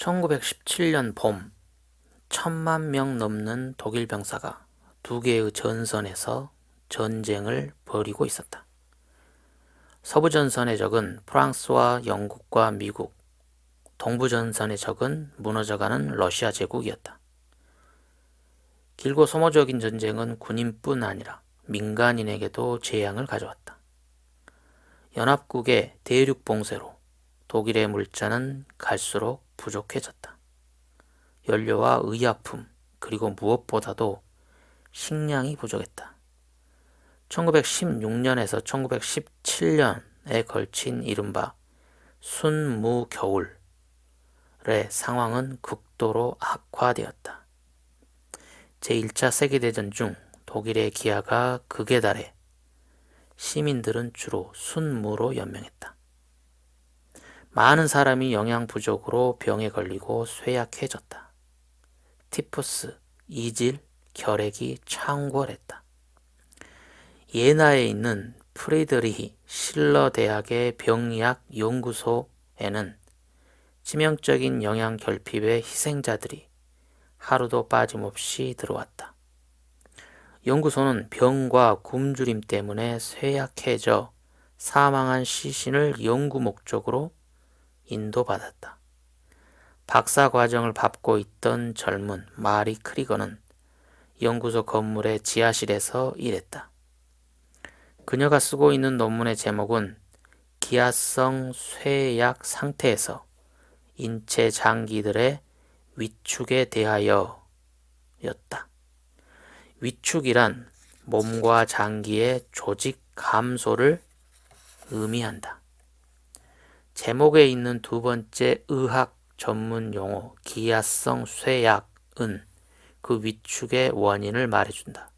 1917년 봄, 1000만 명 넘는 독일 병사가 두 개의 전선에서 전쟁을 벌이고 있었다. 서부전선의 적은 프랑스와 영국과 미국, 동부전선의 적은 무너져가는 러시아 제국이었다. 길고 소모적인 전쟁은 군인뿐 아니라 민간인에게도 재앙을 가져왔다. 연합국의 대륙 봉쇄로 독일의 물자는 갈수록 부족해졌다. 연료와 의약품, 그리고 무엇보다도 식량이 부족했다. 1916년에서 1917년에 걸친 이른바 순무겨울의 상황은 극도로 악화되었다. 제1차 세계대전 중 독일의 기아가 극에 달해 시민들은 주로 순무로 연명했다. 많은 사람이 영양 부족으로 병에 걸리고 쇠약해졌다. 티푸스, 이질, 결핵이 창궐했다. 예나에 있는 프리드리히 실러 대학의 병리학 연구소에는 치명적인 영양 결핍의 희생자들이 하루도 빠짐없이 들어왔다. 연구소는 병과 굶주림 때문에 쇠약해져 사망한 시신을 연구 목적으로 인도받았다. 박사 과정을 밟고 있던 젊은 마리 크리거는 연구소 건물의 지하실에서 일했다. 그녀가 쓰고 있는 논문의 제목은 기하성 쇠약 상태에서 인체 장기들의 위축에 대하여 였다. 위축이란 몸과 장기의 조직 감소를 의미한다. 제목에 있는 두 번째 의학 전문 용어 기하성 쇠약은 그 위축의 원인을 말해준다.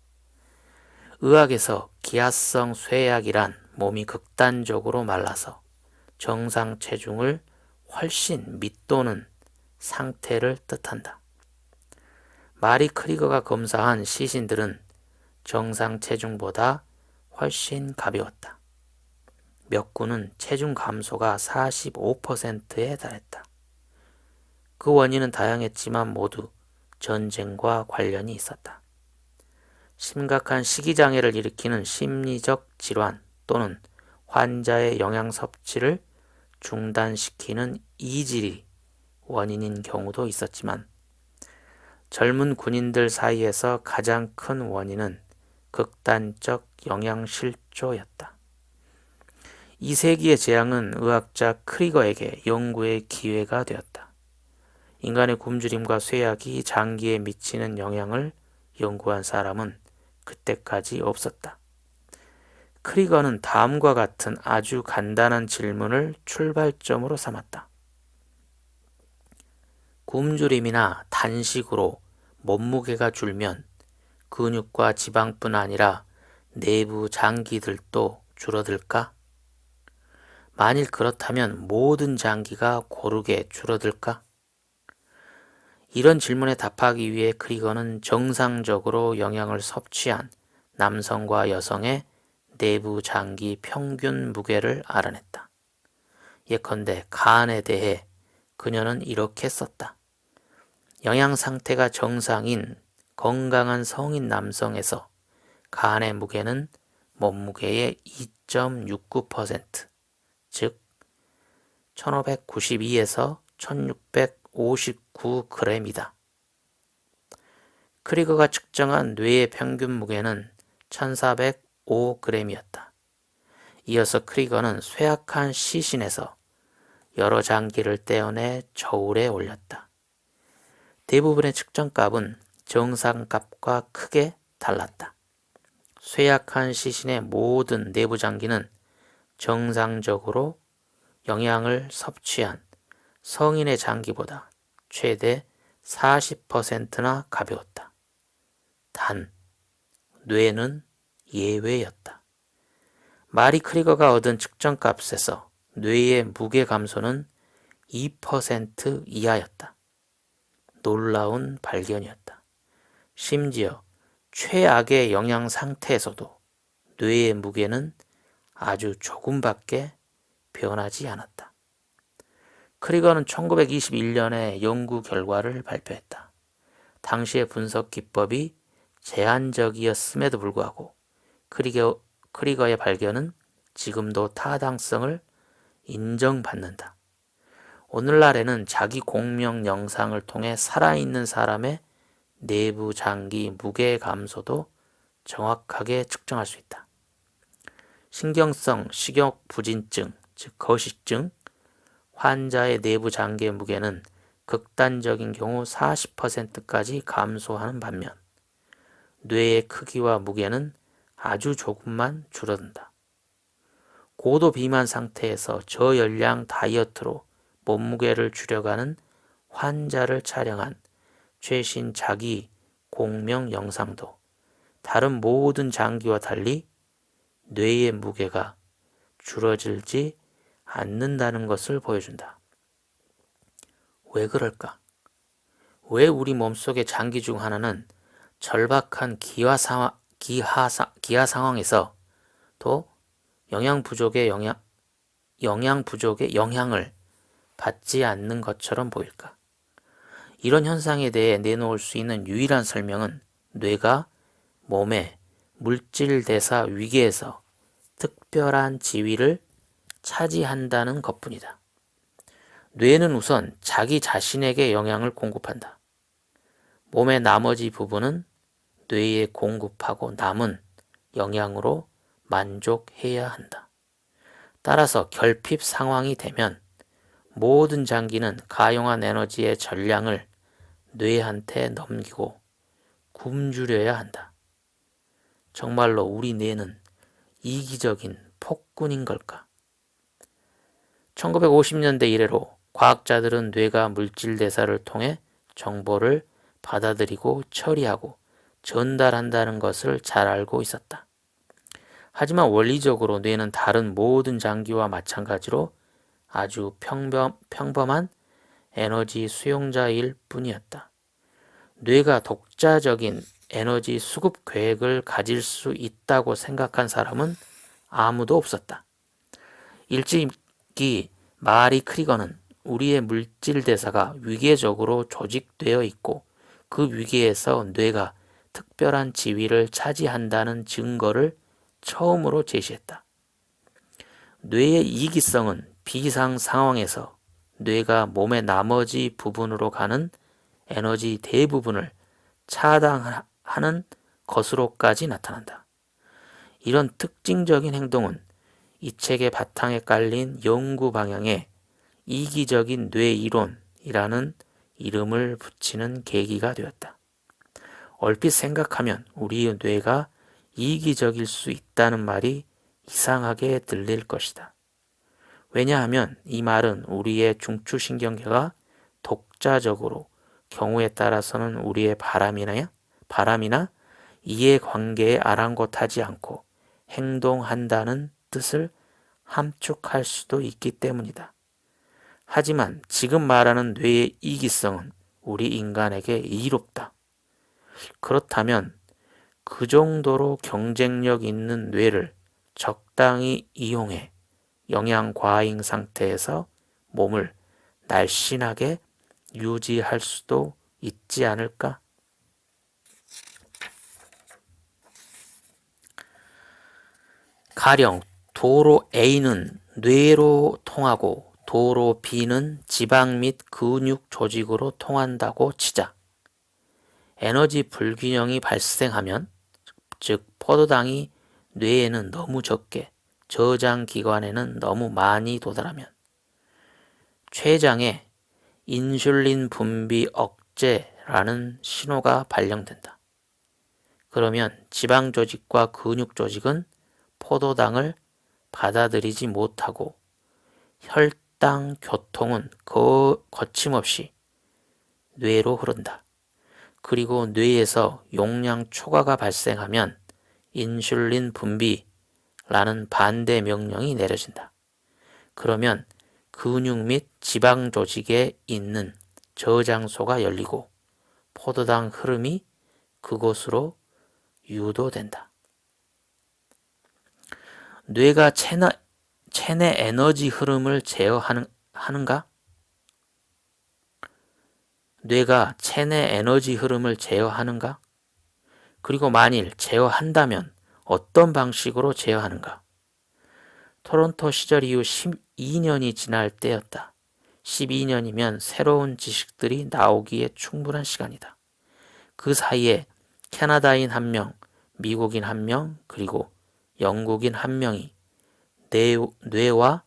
의학에서 기하성 쇠약이란 몸이 극단적으로 말라서 정상 체중을 훨씬 밑도는 상태를 뜻한다. 마리 크리거가 검사한 시신들은 정상 체중보다 훨씬 가벼웠다. 몇 구는 체중 감소가 45%에 달했다. 그 원인은 다양했지만 모두 전쟁과 관련이 있었다. 심각한 식이장애를 일으키는 심리적 질환 또는 환자의 영양 섭취를 중단시키는 이질이 원인인 경우도 있었지만 젊은 군인들 사이에서 가장 큰 원인은 극단적 영양실조였다. 이 세기의 재앙은 의학자 크리거에게 연구의 기회가 되었다. 인간의 굶주림과 쇠약이 장기에 미치는 영향을 연구한 사람은 그때까지 없었다. 크리거는 다음과 같은 아주 간단한 질문을 출발점으로 삼았다. 굶주림이나 단식으로 몸무게가 줄면 근육과 지방뿐 아니라 내부 장기들도 줄어들까? 만일 그렇다면 모든 장기가 고르게 줄어들까? 이런 질문에 답하기 위해 크리거는 정상적으로 영양을 섭취한 남성과 여성의 내부 장기 평균 무게를 알아냈다. 예컨대 간에 대해 그녀는 이렇게 썼다. 영양 상태가 정상인 건강한 성인 남성에서 간의 무게는 몸무게의 2.69%, 즉 1592에서 1659g이다. 크리거가 측정한 뇌의 평균 무게는 1405g이었다. 이어서 크리거는 쇠약한 시신에서 여러 장기를 떼어내 저울에 올렸다. 대부분의 측정값은 정상값과 크게 달랐다. 쇠약한 시신의 모든 내부 장기는 정상적으로 영양을 섭취한 성인의 장기보다 최대 40%나 가벼웠다. 단, 뇌는 예외였다. 마리 크리거가 얻은 측정값에서 뇌의 무게 감소는 2% 이하였다. 놀라운 발견이었다. 심지어 최악의 영양 상태에서도 뇌의 무게는 아주 조금밖에 변하지 않았다. 크리거는 1921년에 연구 결과를 발표했다. 당시의 분석 기법이 제한적이었음에도 불구하고 크리거의 발견은 지금도 타당성을 인정받는다. 오늘날에는 자기 공명 영상을 통해 살아있는 사람의 내부 장기 무게 감소도 정확하게 측정할 수 있다. 신경성 식욕부진증, 즉 거식증 환자의 내부 장기의 무게는 극단적인 경우 40%까지 감소하는 반면 뇌의 크기와 무게는 아주 조금만 줄어든다. 고도 비만 상태에서 저열량 다이어트로 몸무게를 줄여가는 환자를 촬영한 최신 자기 공명 영상도 다른 모든 장기와 달리 뇌의 무게가 줄어들지 않는다는 것을 보여준다. 왜 그럴까? 왜 우리 몸속의 장기 중 하나는 절박한 기아 상황에서 또 영양 부족의 영향을 받지 않는 것처럼 보일까? 이런 현상에 대해 내놓을 수 있는 유일한 설명은 뇌가 몸의 물질 대사 위계에서 특별한 지위를 차지한다는 것뿐이다. 뇌는 우선 자기 자신에게 영양을 공급한다. 몸의 나머지 부분은 뇌에 공급하고 남은 영양으로 만족해야 한다. 따라서 결핍 상황이 되면 모든 장기는 가용한 에너지의 전량을 뇌한테 넘기고 굶주려야 한다. 정말로 우리 뇌는 이기적인 폭군인 걸까? 1950년대 이래로 과학자들은 뇌가 물질 대사를 통해 정보를 받아들이고 처리하고 전달한다는 것을 잘 알고 있었다. 하지만 원리적으로 뇌는 다른 모든 장기와 마찬가지로 아주 평범한 에너지 수용자일 뿐이었다. 뇌가 독자적인 에너지 수급 계획을 가질 수 있다고 생각한 사람은 아무도 없었다. 일찍이 마리 크리거는 우리의 물질 대사가 위계적으로 조직되어 있고 그 위계에서 뇌가 특별한 지위를 차지한다는 증거를 처음으로 제시했다. 뇌의 이기성은 비상 상황에서 뇌가 몸의 나머지 부분으로 가는 에너지 대부분을 차단하는 것으로까지 나타난다. 이런 특징적인 행동은 이 책의 바탕에 깔린 연구 방향에 이기적인 뇌 이론이라는 이름을 붙이는 계기가 되었다. 얼핏 생각하면 우리의 뇌가 이기적일 수 있다는 말이 이상하게 들릴 것이다. 왜냐하면 이 말은 우리의 중추신경계가 독자적으로 경우에 따라서는 우리의 바람이나 이해관계에 아랑곳하지 않고 행동한다는 뜻을 함축할 수도 있기 때문이다. 하지만 지금 말하는 뇌의 이기성은 우리 인간에게 이롭다. 그렇다면 그 정도로 경쟁력 있는 뇌를 적당히 이용해 영양 과잉 상태에서 몸을 날씬하게 유지할 수도 있지 않을까? 가령 도로 A는 뇌로 통하고 도로 B는 지방 및 근육 조직으로 통한다고 치자. 에너지 불균형이 발생하면, 즉 포도당이 뇌에는 너무 적게, 저장 기관에는 너무 많이 도달하면 췌장에 인슐린 분비 억제라는 신호가 발령된다. 그러면 지방 조직과 근육 조직은 포도당을 받아들이지 못하고 혈당 교통은 거침없이 뇌로 흐른다. 그리고 뇌에서 용량 초과가 발생하면 인슐린 분비라는 반대 명령이 내려진다. 그러면 근육 및 지방 조직에 있는 저장소가 열리고 포도당 흐름이 그곳으로 유도된다. 뇌가 체내 에너지 흐름을 제어하는가? 뇌가 체내 에너지 흐름을 제어하는가? 그리고 만일 제어한다면 어떤 방식으로 제어하는가? 토론토 시절 이후 12년이 지날 때였다. 12년이면 새로운 지식들이 나오기에 충분한 시간이다. 그 사이에 캐나다인 1명, 미국인 1명, 그리고 영국인 1명이 뇌와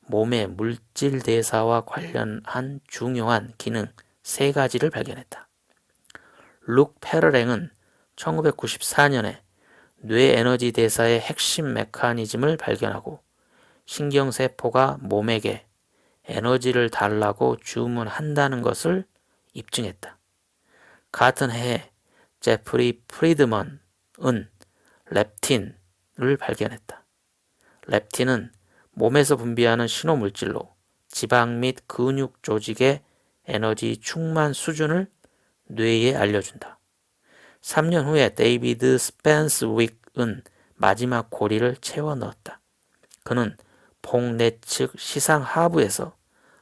몸의 물질 대사와 관련한 중요한 기능 3가지를 발견했다. 룩 페르랭은 1994년에 뇌 에너지 대사의 핵심 메커니즘을 발견하고 신경세포가 몸에게 에너지를 달라고 주문한다는 것을 입증했다. 같은 해에 제프리 프리드먼은 렙틴을 발견했다. 렙틴은 몸에서 분비하는 신호물질로 지방 및 근육 조직의 에너지 충만 수준을 뇌에 알려준다. 3년 후에 데이비드 스펜스윅은 마지막 고리를 채워 넣었다. 그는 복내측 시상하부에서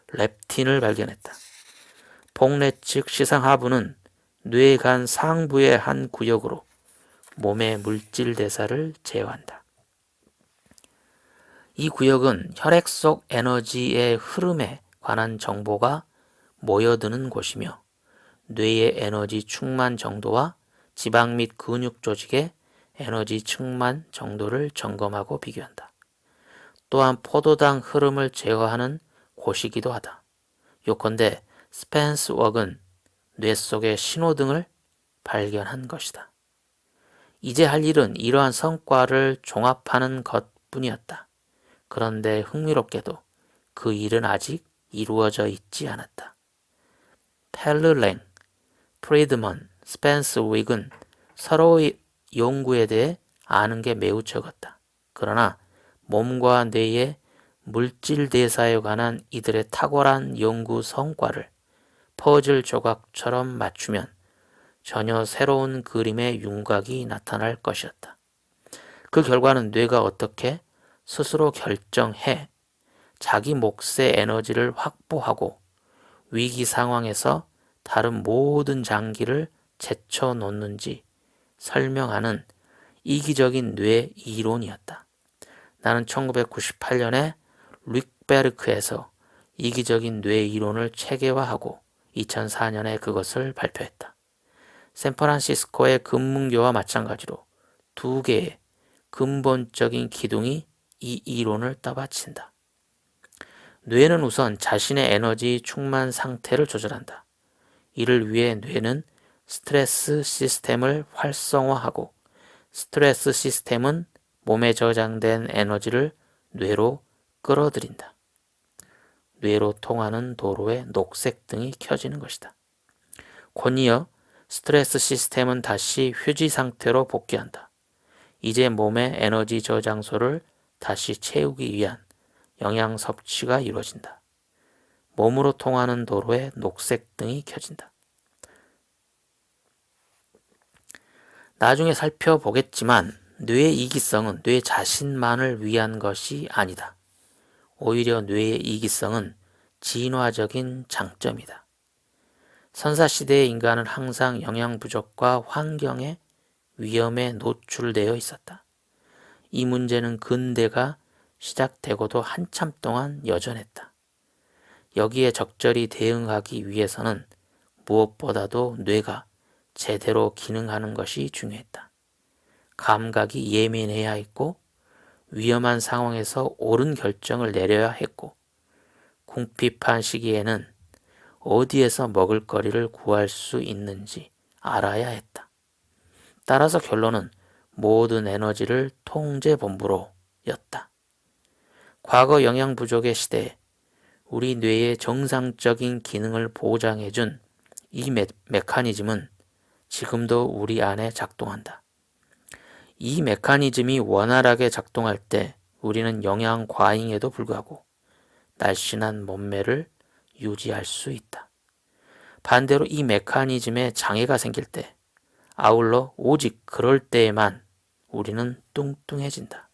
렙틴을 발견했다. 복내측 시상하부는 뇌간 상부의 한 구역으로 몸의 물질 대사를 제어한다. 이 구역은 혈액 속 에너지의 흐름에 관한 정보가 모여드는 곳이며 뇌의 에너지 충만 정도와 지방 및 근육 조직의 에너지 충만 정도를 점검하고 비교한다. 또한 포도당 흐름을 제어하는 곳이기도 하다. 요컨대 스펜스웍은 뇌 속의 신호등을 발견한 것이다. 이제 할 일은 이러한 성과를 종합하는 것뿐이었다. 그런데 흥미롭게도 그 일은 아직 이루어져 있지 않았다. 펠르랭, 프리드먼, 스펜스윅은 서로의 연구에 대해 아는 게 매우 적었다. 그러나 몸과 뇌의 물질 대사에 관한 이들의 탁월한 연구 성과를 퍼즐 조각처럼 맞추면 전혀 새로운 그림의 윤곽이 나타날 것이었다. 그 결과는 뇌가 어떻게 스스로 결정해 자기 몫의 에너지를 확보하고 위기 상황에서 다른 모든 장기를 제쳐놓는지 설명하는 이기적인 뇌 이론이었다. 나는 1998년에 릭베르크에서 이기적인 뇌 이론을 체계화하고 2004년에 그것을 발표했다. 샌프란시스코의 금문교와 마찬가지로 2개의 근본적인 기둥이 이 이론을 떠받친다. 뇌는 우선 자신의 에너지 충만 상태를 조절한다. 이를 위해 뇌는 스트레스 시스템을 활성화하고 스트레스 시스템은 몸에 저장된 에너지를 뇌로 끌어들인다. 뇌로 통하는 도로에 녹색등이 켜지는 것이다. 곧이어 스트레스 시스템은 다시 휴지 상태로 복귀한다. 이제 몸의 에너지 저장소를 다시 채우기 위한 영양 섭취가 이루어진다. 몸으로 통하는 도로에 녹색등이 켜진다. 나중에 살펴보겠지만 뇌의 이기성은 뇌 자신만을 위한 것이 아니다. 오히려 뇌의 이기성은 진화적인 장점이다. 선사시대의 인간은 항상 영양 부족과 환경의 위험에 노출되어 있었다. 이 문제는 근대가 시작되고도 한참 동안 여전했다. 여기에 적절히 대응하기 위해서는 무엇보다도 뇌가 제대로 기능하는 것이 중요했다. 감각이 예민해야 했고 위험한 상황에서 옳은 결정을 내려야 했고 궁핍한 시기에는 어디에서 먹을거리를 구할 수 있는지 알아야 했다. 따라서 결론은 모든 에너지를 통제본부로였다. 과거 영양 부족의 시대에 우리 뇌의 정상적인 기능을 보장해준 이 메커니즘은 지금도 우리 안에 작동한다. 이 메커니즘이 원활하게 작동할 때 우리는 영양 과잉에도 불구하고 날씬한 몸매를 유지할 수 있다. 반대로 이 메커니즘에 장애가 생길 때, 아울러 오직 그럴 때에만 우리는 뚱뚱해진다.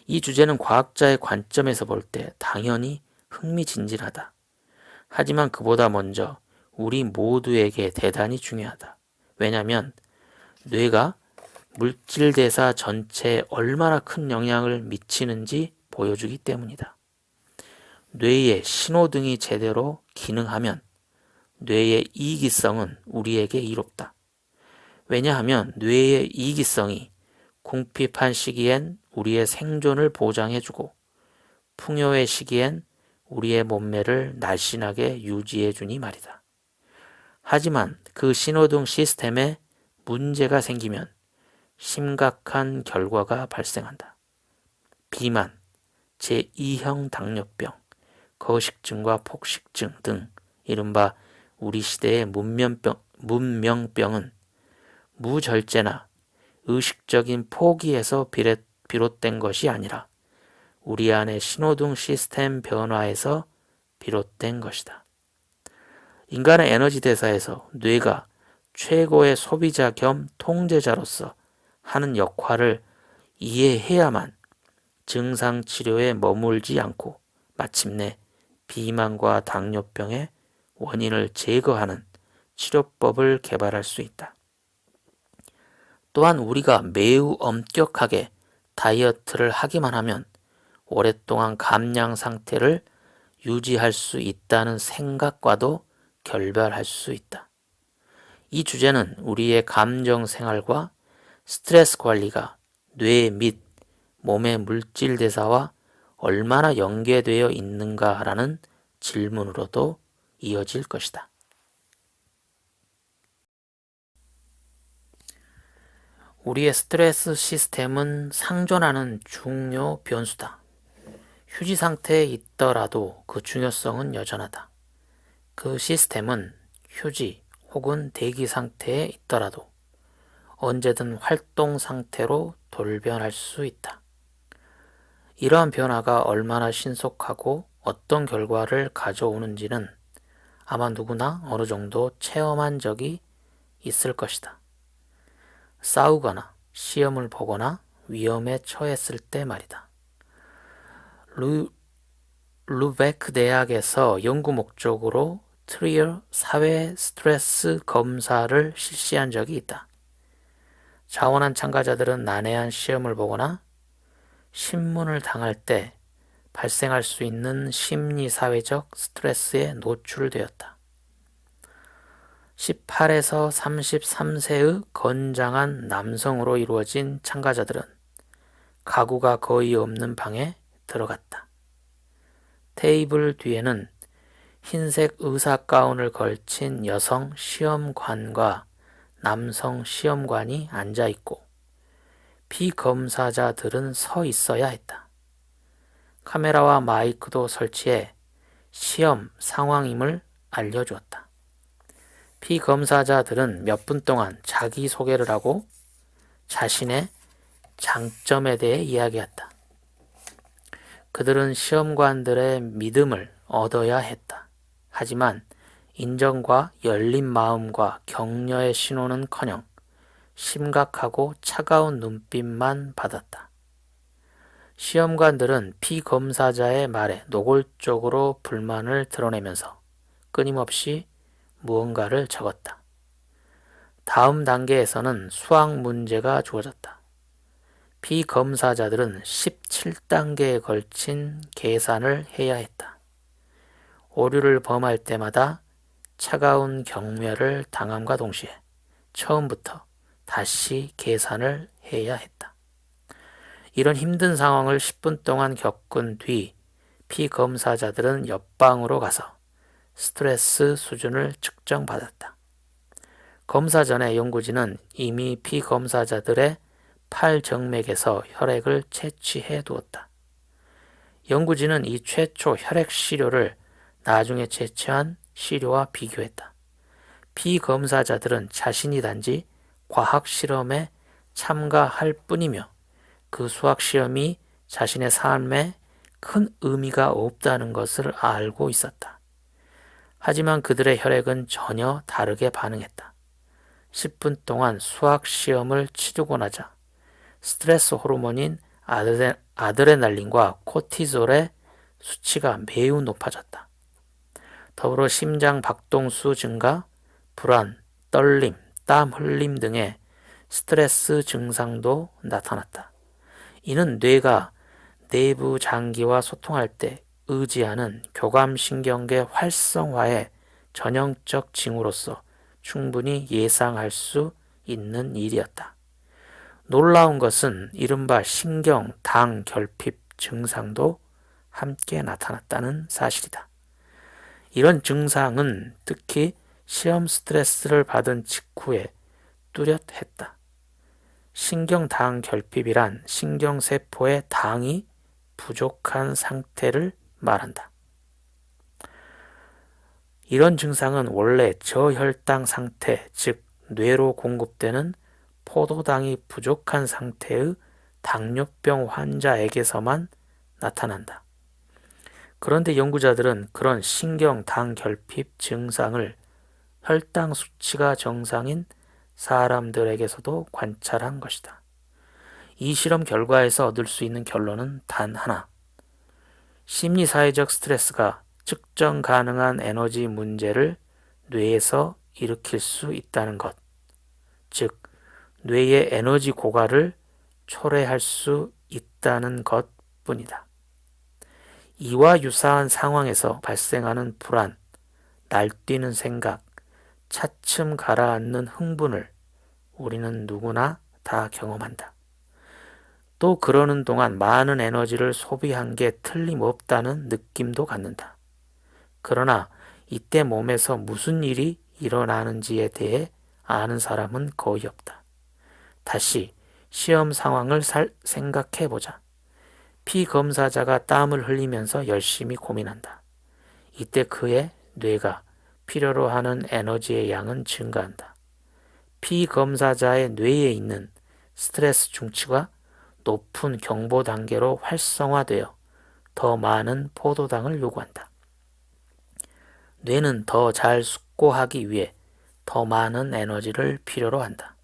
이 주제는 과학자의 관점에서 볼 때 당연히 흥미진진하다. 하지만 그보다 먼저 우리 모두에게 대단히 중요하다. 왜냐하면 뇌가 물질 대사 전체에 얼마나 큰 영향을 미치는지 보여주기 때문이다. 뇌의 신호등이 제대로 기능하면 뇌의 이기성은 우리에게 이롭다. 왜냐하면 뇌의 이기성이 궁핍한 시기엔 우리의 생존을 보장해주고 풍요의 시기엔 우리의 몸매를 날씬하게 유지해주니 말이다. 하지만 그 신호등 시스템에 문제가 생기면 심각한 결과가 발생한다. 비만, 제2형 당뇨병, 거식증과 폭식증 등 이른바 우리 시대의 문명병은 무절제나 의식적인 포기에서 비롯된 것이 아니라 우리 안의 신호등 시스템 변화에서 비롯된 것이다. 인간의 에너지 대사에서 뇌가 최고의 소비자 겸 통제자로서 하는 역할을 이해해야만 증상 치료에 머물지 않고 마침내 비만과 당뇨병의 원인을 제거하는 치료법을 개발할 수 있다. 또한 우리가 매우 엄격하게 다이어트를 하기만 하면 오랫동안 감량 상태를 유지할 수 있다는 생각과도 결별할 수 있다. 이 주제는 우리의 감정 생활과 스트레스 관리가 뇌 및 몸의 물질 대사와 얼마나 연계되어 있는가라는 질문으로도 이어질 것이다. 우리의 스트레스 시스템은 상존하는 중요 변수다. 휴지 상태에 있더라도 그 중요성은 여전하다. 그 시스템은 휴지 혹은 대기 상태에 있더라도 언제든 활동 상태로 돌변할 수 있다. 이러한 변화가 얼마나 신속하고 어떤 결과를 가져오는지는 아마 누구나 어느 정도 체험한 적이 있을 것이다. 싸우거나 시험을 보거나 위험에 처했을 때 말이다. 루베크 대학에서 연구 목적으로 트리어 사회 스트레스 검사를 실시한 적이 있다. 자원한 참가자들은 난해한 시험을 보거나 신문을 당할 때 발생할 수 있는 심리사회적 스트레스에 노출되었다. 18에서 33세의 건장한 남성으로 이루어진 참가자들은 가구가 거의 없는 방에 들어갔다. 테이블 뒤에는 흰색 의사 가운을 걸친 여성 시험관과 남성 시험관이 앉아 있고 피검사자들은 서 있어야 했다. 카메라와 마이크도 설치해 시험 상황임을 알려주었다. 피검사자들은 몇 분 동안 자기소개를 하고 자신의 장점에 대해 이야기했다. 그들은 시험관들의 믿음을 얻어야 했다. 하지만 인정과 열린 마음과 격려의 신호는커녕 심각하고 차가운 눈빛만 받았다. 시험관들은 피검사자의 말에 노골적으로 불만을 드러내면서 끊임없이 무언가를 적었다. 다음 단계에서는 수학 문제가 주어졌다. 피검사자들은 17단계에 걸친 계산을 해야 했다. 오류를 범할 때마다 차가운 경멸을 당함과 동시에 처음부터 다시 계산을 해야 했다. 이런 힘든 상황을 10분 동안 겪은 뒤 피검사자들은 옆방으로 가서 스트레스 수준을 측정받았다. 검사 전에 연구진은 이미 피검사자들의 팔 정맥에서 혈액을 채취해 두었다. 연구진은 이 최초 혈액 시료를 나중에 채취한 시료와 비교했다. 피검사자들은 자신이 단지 과학 실험에 참가할 뿐이며 그 수학 시험이 자신의 삶에 큰 의미가 없다는 것을 알고 있었다. 하지만 그들의 혈액은 전혀 다르게 반응했다. 10분 동안 수학 시험을 치르고 나자 스트레스 호르몬인 아드레날린과 코티졸의 수치가 매우 높아졌다. 더불어 심장 박동수 증가, 불안, 떨림, 땀 흘림 등의 스트레스 증상도 나타났다. 이는 뇌가 내부 장기와 소통할 때 의지하는 교감신경계 활성화의 전형적 징후로서 충분히 예상할 수 있는 일이었다. 놀라운 것은 이른바 신경 당 결핍 증상도 함께 나타났다는 사실이다. 이런 증상은 특히 시험 스트레스를 받은 직후에 뚜렷했다. 신경 당 결핍이란 신경세포의 당이 부족한 상태를 말한다. 이런 증상은 원래 저혈당 상태, 즉 뇌로 공급되는 포도당이 부족한 상태의 당뇨병 환자에게서만 나타난다. 그런데 연구자들은 그런 신경 당 결핍 증상을 혈당 수치가 정상인 사람들에게서도 관찰한 것이다. 이 실험 결과에서 얻을 수 있는 결론은 단 하나. 심리사회적 스트레스가 측정 가능한 에너지 문제를 뇌에서 일으킬 수 있다는 것, 즉 뇌의 에너지 고갈을 초래할 수 있다는 것뿐이다. 이와 유사한 상황에서 발생하는 불안, 날뛰는 생각, 차츰 가라앉는 흥분을 우리는 누구나 다 경험한다. 또 그러는 동안 많은 에너지를 소비한 게 틀림없다는 느낌도 갖는다. 그러나 이때 몸에서 무슨 일이 일어나는지에 대해 아는 사람은 거의 없다. 다시 시험 상황을 생각해보자. 피검사자가 땀을 흘리면서 열심히 고민한다. 이때 그의 뇌가 필요로 하는 에너지의 양은 증가한다. 피검사자의 뇌에 있는 스트레스 중추가 높은 경보 단계로 활성화되어 더 많은 포도당을 요구한다. 뇌는 더 잘 숙고하기 위해 더 많은 에너지를 필요로 한다.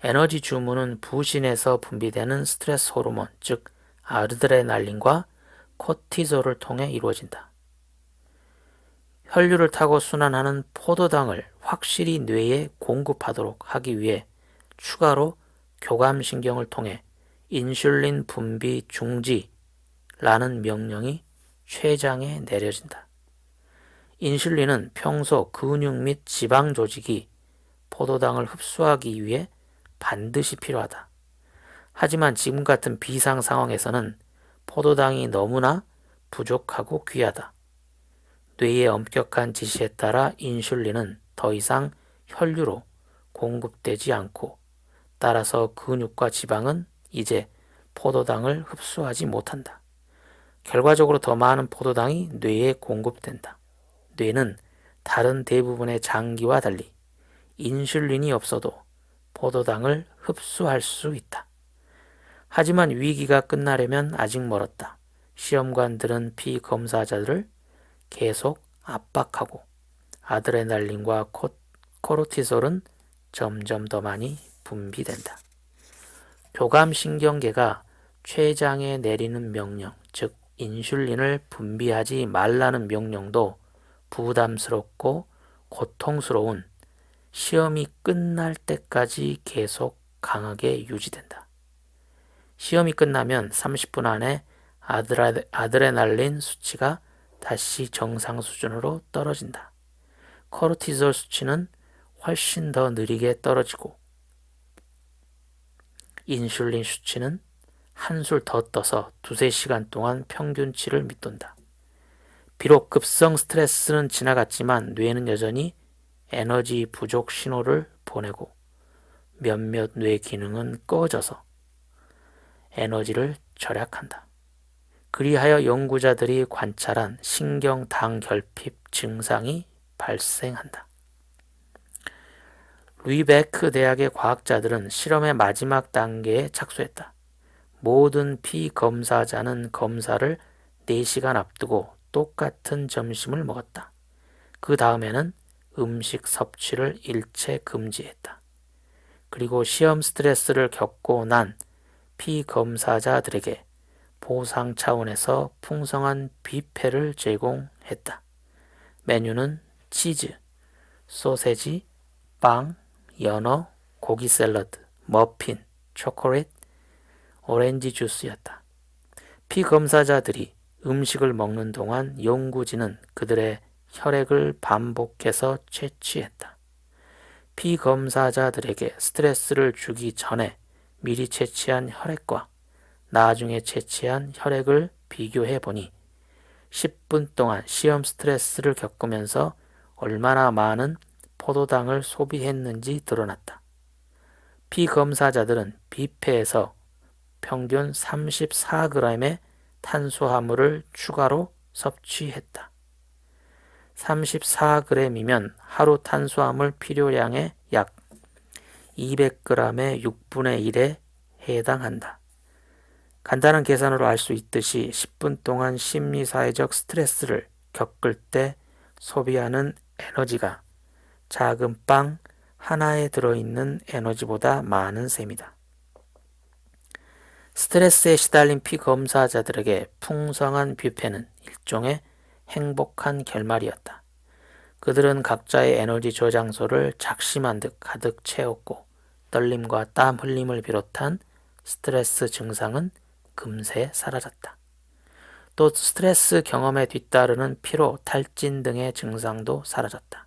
에너지 주문은 부신에서 분비되는 스트레스 호르몬, 즉 아드레날린과 코티솔을 통해 이루어진다. 혈류를 타고 순환하는 포도당을 확실히 뇌에 공급하도록 하기 위해 추가로 교감신경을 통해 인슐린 분비 중지라는 명령이 췌장에 내려진다. 인슐린은 평소 근육 및 지방 조직이 포도당을 흡수하기 위해 반드시 필요하다. 하지만 지금 같은 비상 상황에서는 포도당이 너무나 부족하고 귀하다. 뇌의 엄격한 지시에 따라 인슐린은 더 이상 혈류로 공급되지 않고 따라서 근육과 지방은 이제 포도당을 흡수하지 못한다. 결과적으로 더 많은 포도당이 뇌에 공급된다. 뇌는 다른 대부분의 장기와 달리 인슐린이 없어도 포도당을 흡수할 수 있다. 하지만 위기가 끝나려면 아직 멀었다. 시험관들은 피검사자들을 계속 압박하고 아드레날린과 코르티솔은 점점 더 많이 분비된다. 교감신경계가 췌장에 내리는 명령, 즉 인슐린을 분비하지 말라는 명령도 부담스럽고 고통스러운 시험이 끝날 때까지 계속 강하게 유지된다. 시험이 끝나면 30분 안에 아드레날린 수치가 다시 정상 수준으로 떨어진다. 코르티솔 수치는 훨씬 더 느리게 떨어지고 인슐린 수치는 한술 더 떠서 2-3시간 동안 평균치를 밑돈다. 비록 급성 스트레스는 지나갔지만 뇌는 여전히 에너지 부족 신호를 보내고 몇몇 뇌 기능은 꺼져서 에너지를 절약한다. 그리하여 연구자들이 관찰한 신경 당 결핍 증상이 발생한다. 루이베크 대학의 과학자들은 실험의 마지막 단계에 착수했다. 모든 피검사자는 검사를 4시간 앞두고 똑같은 점심을 먹었다. 그 다음에는 음식 섭취를 일체 금지했다. 그리고 시험 스트레스를 겪고 난 피검사자들에게 보상 차원에서 풍성한 뷔페를 제공했다. 메뉴는 치즈, 소세지, 빵, 연어, 고기 샐러드, 머핀, 초콜릿, 오렌지 주스였다. 피검사자들이 음식을 먹는 동안 연구진은 그들의 혈액을 반복해서 채취했다. 피검사자들에게 스트레스를 주기 전에 미리 채취한 혈액과 나중에 채취한 혈액을 비교해보니 10분 동안 시험 스트레스를 겪으면서 얼마나 많은 포도당을 소비했는지 드러났다. 피검사자들은 뷔페에서 평균 34g의 탄수화물을 추가로 섭취했다. 34g이면 하루 탄수화물 필요량의 약 200g의 6분의 1에 해당한다. 간단한 계산으로 알 수 있듯이 10분 동안 심리사회적 스트레스를 겪을 때 소비하는 에너지가 작은 빵 하나에 들어있는 에너지보다 많은 셈이다. 스트레스에 시달린 피검사자들에게 풍성한 뷔페는 일종의 행복한 결말이었다. 그들은 각자의 에너지 저장소를 작심한 듯 가득 채웠고 떨림과 땀 흘림을 비롯한 스트레스 증상은 금세 사라졌다. 또 스트레스 경험에 뒤따르는 피로, 탈진 등의 증상도 사라졌다.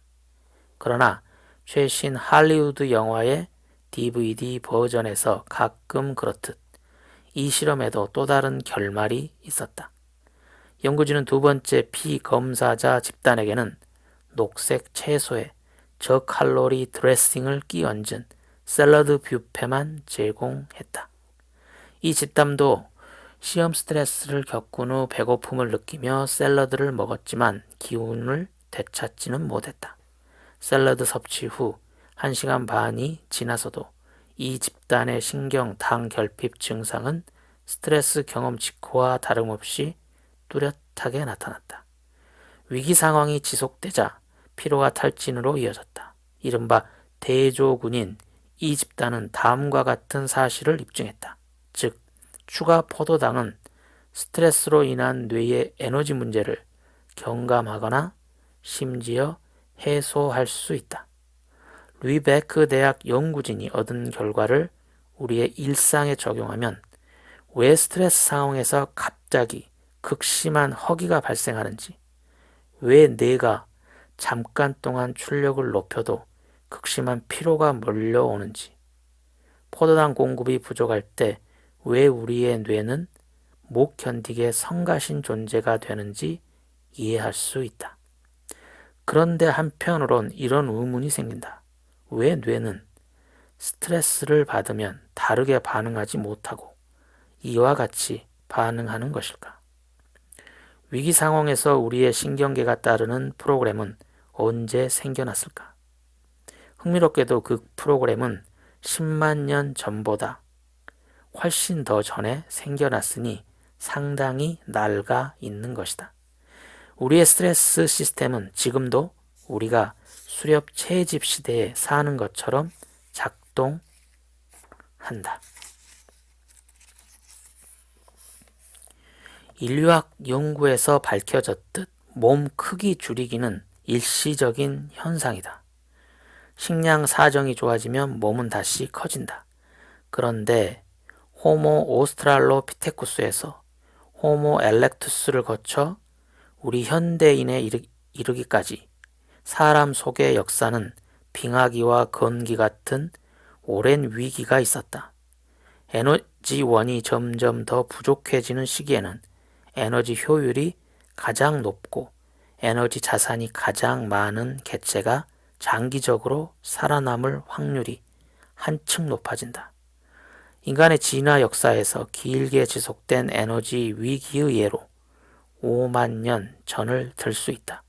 그러나 최신 할리우드 영화의 DVD 버전에서 가끔 그렇듯 이 실험에도 또 다른 결말이 있었다. 연구진은 두 번째 피검사자 집단에게는 녹색 채소에 저칼로리 드레싱을 끼얹은 샐러드 뷔페만 제공했다. 이 집단도 시험 스트레스를 겪은 후 배고픔을 느끼며 샐러드를 먹었지만 기운을 되찾지는 못했다. 샐러드 섭취 후 1시간 반이 지나서도 이 집단의 신경 당 결핍 증상은 스트레스 경험 직후와 다름없이 뚜렷하게 나타났다. 위기 상황이 지속되자 피로가 탈진으로 이어졌다. 이른바 대조군인 이 집단은 다음과 같은 사실을 입증했다. 즉, 추가 포도당은 스트레스로 인한 뇌의 에너지 문제를 경감하거나 심지어 해소할 수 있다. 루이베크 대학 연구진이 얻은 결과를 우리의 일상에 적용하면 왜 스트레스 상황에서 갑자기 극심한 허기가 발생하는지, 왜 뇌가 잠깐 동안 출력을 높여도 극심한 피로가 몰려오는지, 포도당 공급이 부족할 때 왜 우리의 뇌는 못 견디게 성가신 존재가 되는지 이해할 수 있다. 그런데 한편으론 이런 의문이 생긴다. 왜 뇌는 스트레스를 받으면 다르게 반응하지 못하고 이와 같이 반응하는 것일까? 위기 상황에서 우리의 신경계가 따르는 프로그램은 언제 생겨났을까? 흥미롭게도 그 프로그램은 10만 년 전보다 훨씬 더 전에 생겨났으니 상당히 낡아 있는 것이다. 우리의 스트레스 시스템은 지금도 우리가 수렵 채집 시대에 사는 것처럼 작동한다. 인류학 연구에서 밝혀졌듯 몸 크기 줄이기는 일시적인 현상이다. 식량 사정이 좋아지면 몸은 다시 커진다. 그런데 호모 오스트랄로피테쿠스에서 호모 엘렉투스를 거쳐 우리 현대인에 이르기까지 사람 속의 역사는 빙하기와 건기 같은 오랜 위기가 있었다. 에너지원이 점점 더 부족해지는 시기에는 에너지 효율이 가장 높고 에너지 자산이 가장 많은 개체가 장기적으로 살아남을 확률이 한층 높아진다. 인간의 진화 역사에서 길게 지속된 에너지 위기의 예로 5만 년 전을 들 수 있다.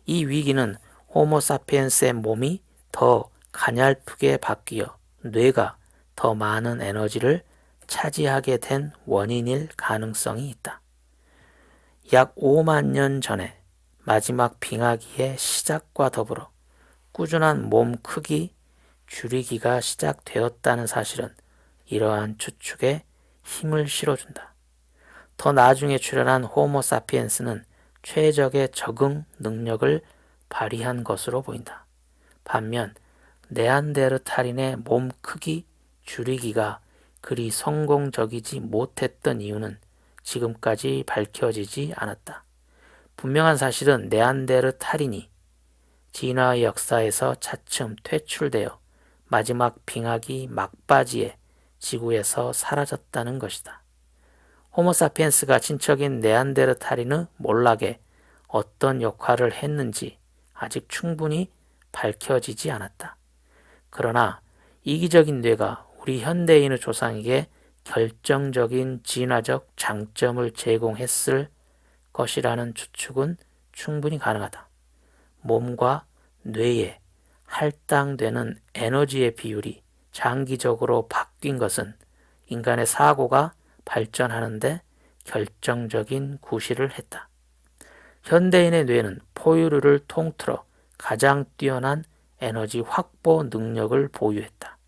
이 위기는 호모사피엔스의 몸이 더 가냘프게 바뀌어 뇌가 더 많은 에너지를 차지하게 된 원인일 가능성이 있다. 약 5만 년 전에 마지막 빙하기의 시작과 더불어 꾸준한 몸 크기 줄이기가 시작되었다는 사실은 이러한 추측에 힘을 실어준다. 더 나중에 출현한 호모 사피엔스는 최적의 적응 능력을 발휘한 것으로 보인다. 반면 네안데르탈인의 몸 크기 줄이기가 그리 성공적이지 못했던 이유는 지금까지 밝혀지지 않았다. 분명한 사실은 네안데르탈인이 진화의 역사에서 차츰 퇴출되어 마지막 빙하기 막바지에 지구에서 사라졌다는 것이다. 호모사피엔스가 친척인 네안데르탈인의 몰락에 어떤 역할을 했는지 아직 충분히 밝혀지지 않았다. 그러나 이기적인 뇌가 우리 현대인의 조상에게 결정적인 진화적 장점을 제공했을 것이라는 추측은 충분히 가능하다. 몸과 뇌에 할당되는 에너지의 비율이 장기적으로 바뀐 것은 인간의 사고가 발전하는데 결정적인 구실을 했다. 현대인의 뇌는 포유류를 통틀어 가장 뛰어난 에너지 확보 능력을 보유했다.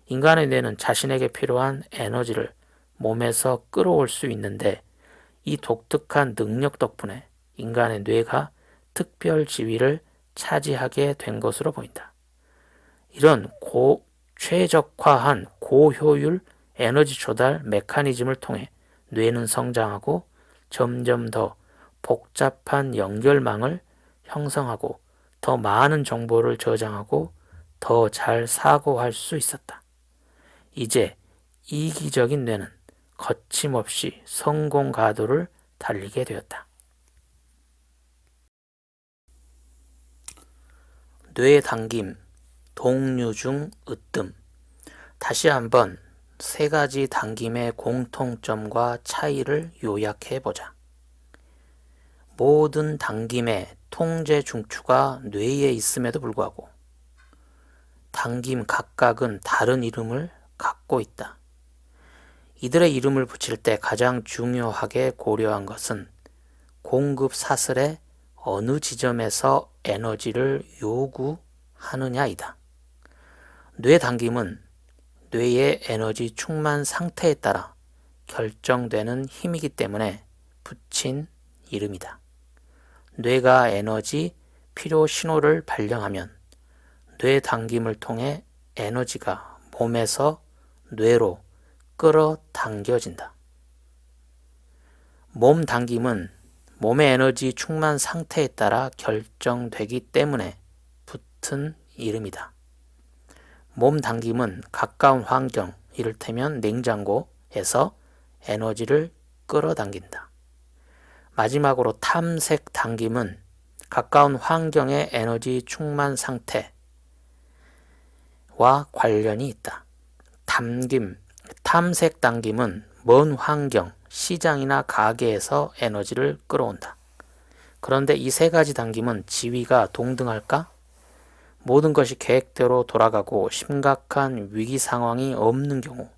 인간의 뇌는 자신에게 필요한 에너지를 몸에서 끌어올 수 있는데 이 독특한 능력 덕분에 인간의 뇌가 특별 지위를 차지하게 된 것으로 보인다. 이런 최적화한 고효율 에너지 조달 메커니즘을 통해 뇌는 성장하고 점점 더 복잡한 연결망을 형성하고 더 많은 정보를 저장하고 더 잘 사고할 수 있었다. 이제 이기적인 뇌는 거침없이 성공 가도를 달리게 되었다. 뇌 당김, 동류 중 으뜸. 다시 한번 세 가지 당김의 공통점과 차이를 요약해 보자. 모든 당김의 통제 중추가 뇌에 있음에도 불구하고 당김 각각은 다른 이름을 갖고 있다. 이들의 이름을 붙일 때 가장 중요하게 고려한 것은 공급 사슬의 어느 지점에서 에너지를 요구하느냐이다. 뇌 당김은 뇌의 에너지 충만 상태에 따라 결정되는 힘이기 때문에 붙인 이름이다. 뇌가 에너지 필요 신호를 발령하면 뇌 당김을 통해 에너지가 몸에서 뇌로 끌어당겨진다. 몸 당김은 몸의 에너지 충만 상태에 따라 결정되기 때문에 붙은 이름이다. 몸 당김은 가까운 환경, 이를테면 냉장고에서 에너지를 끌어당긴다. 마지막으로 탐색 당김은 가까운 환경의 에너지 충만 상태와 관련이 있다. 탐색 당김은 먼 환경, 시장이나 가게에서 에너지를 끌어온다. 그런데 이 세 가지 당김은 지위가 동등할까? 모든 것이 계획대로 돌아가고 심각한 위기 상황이 없는 경우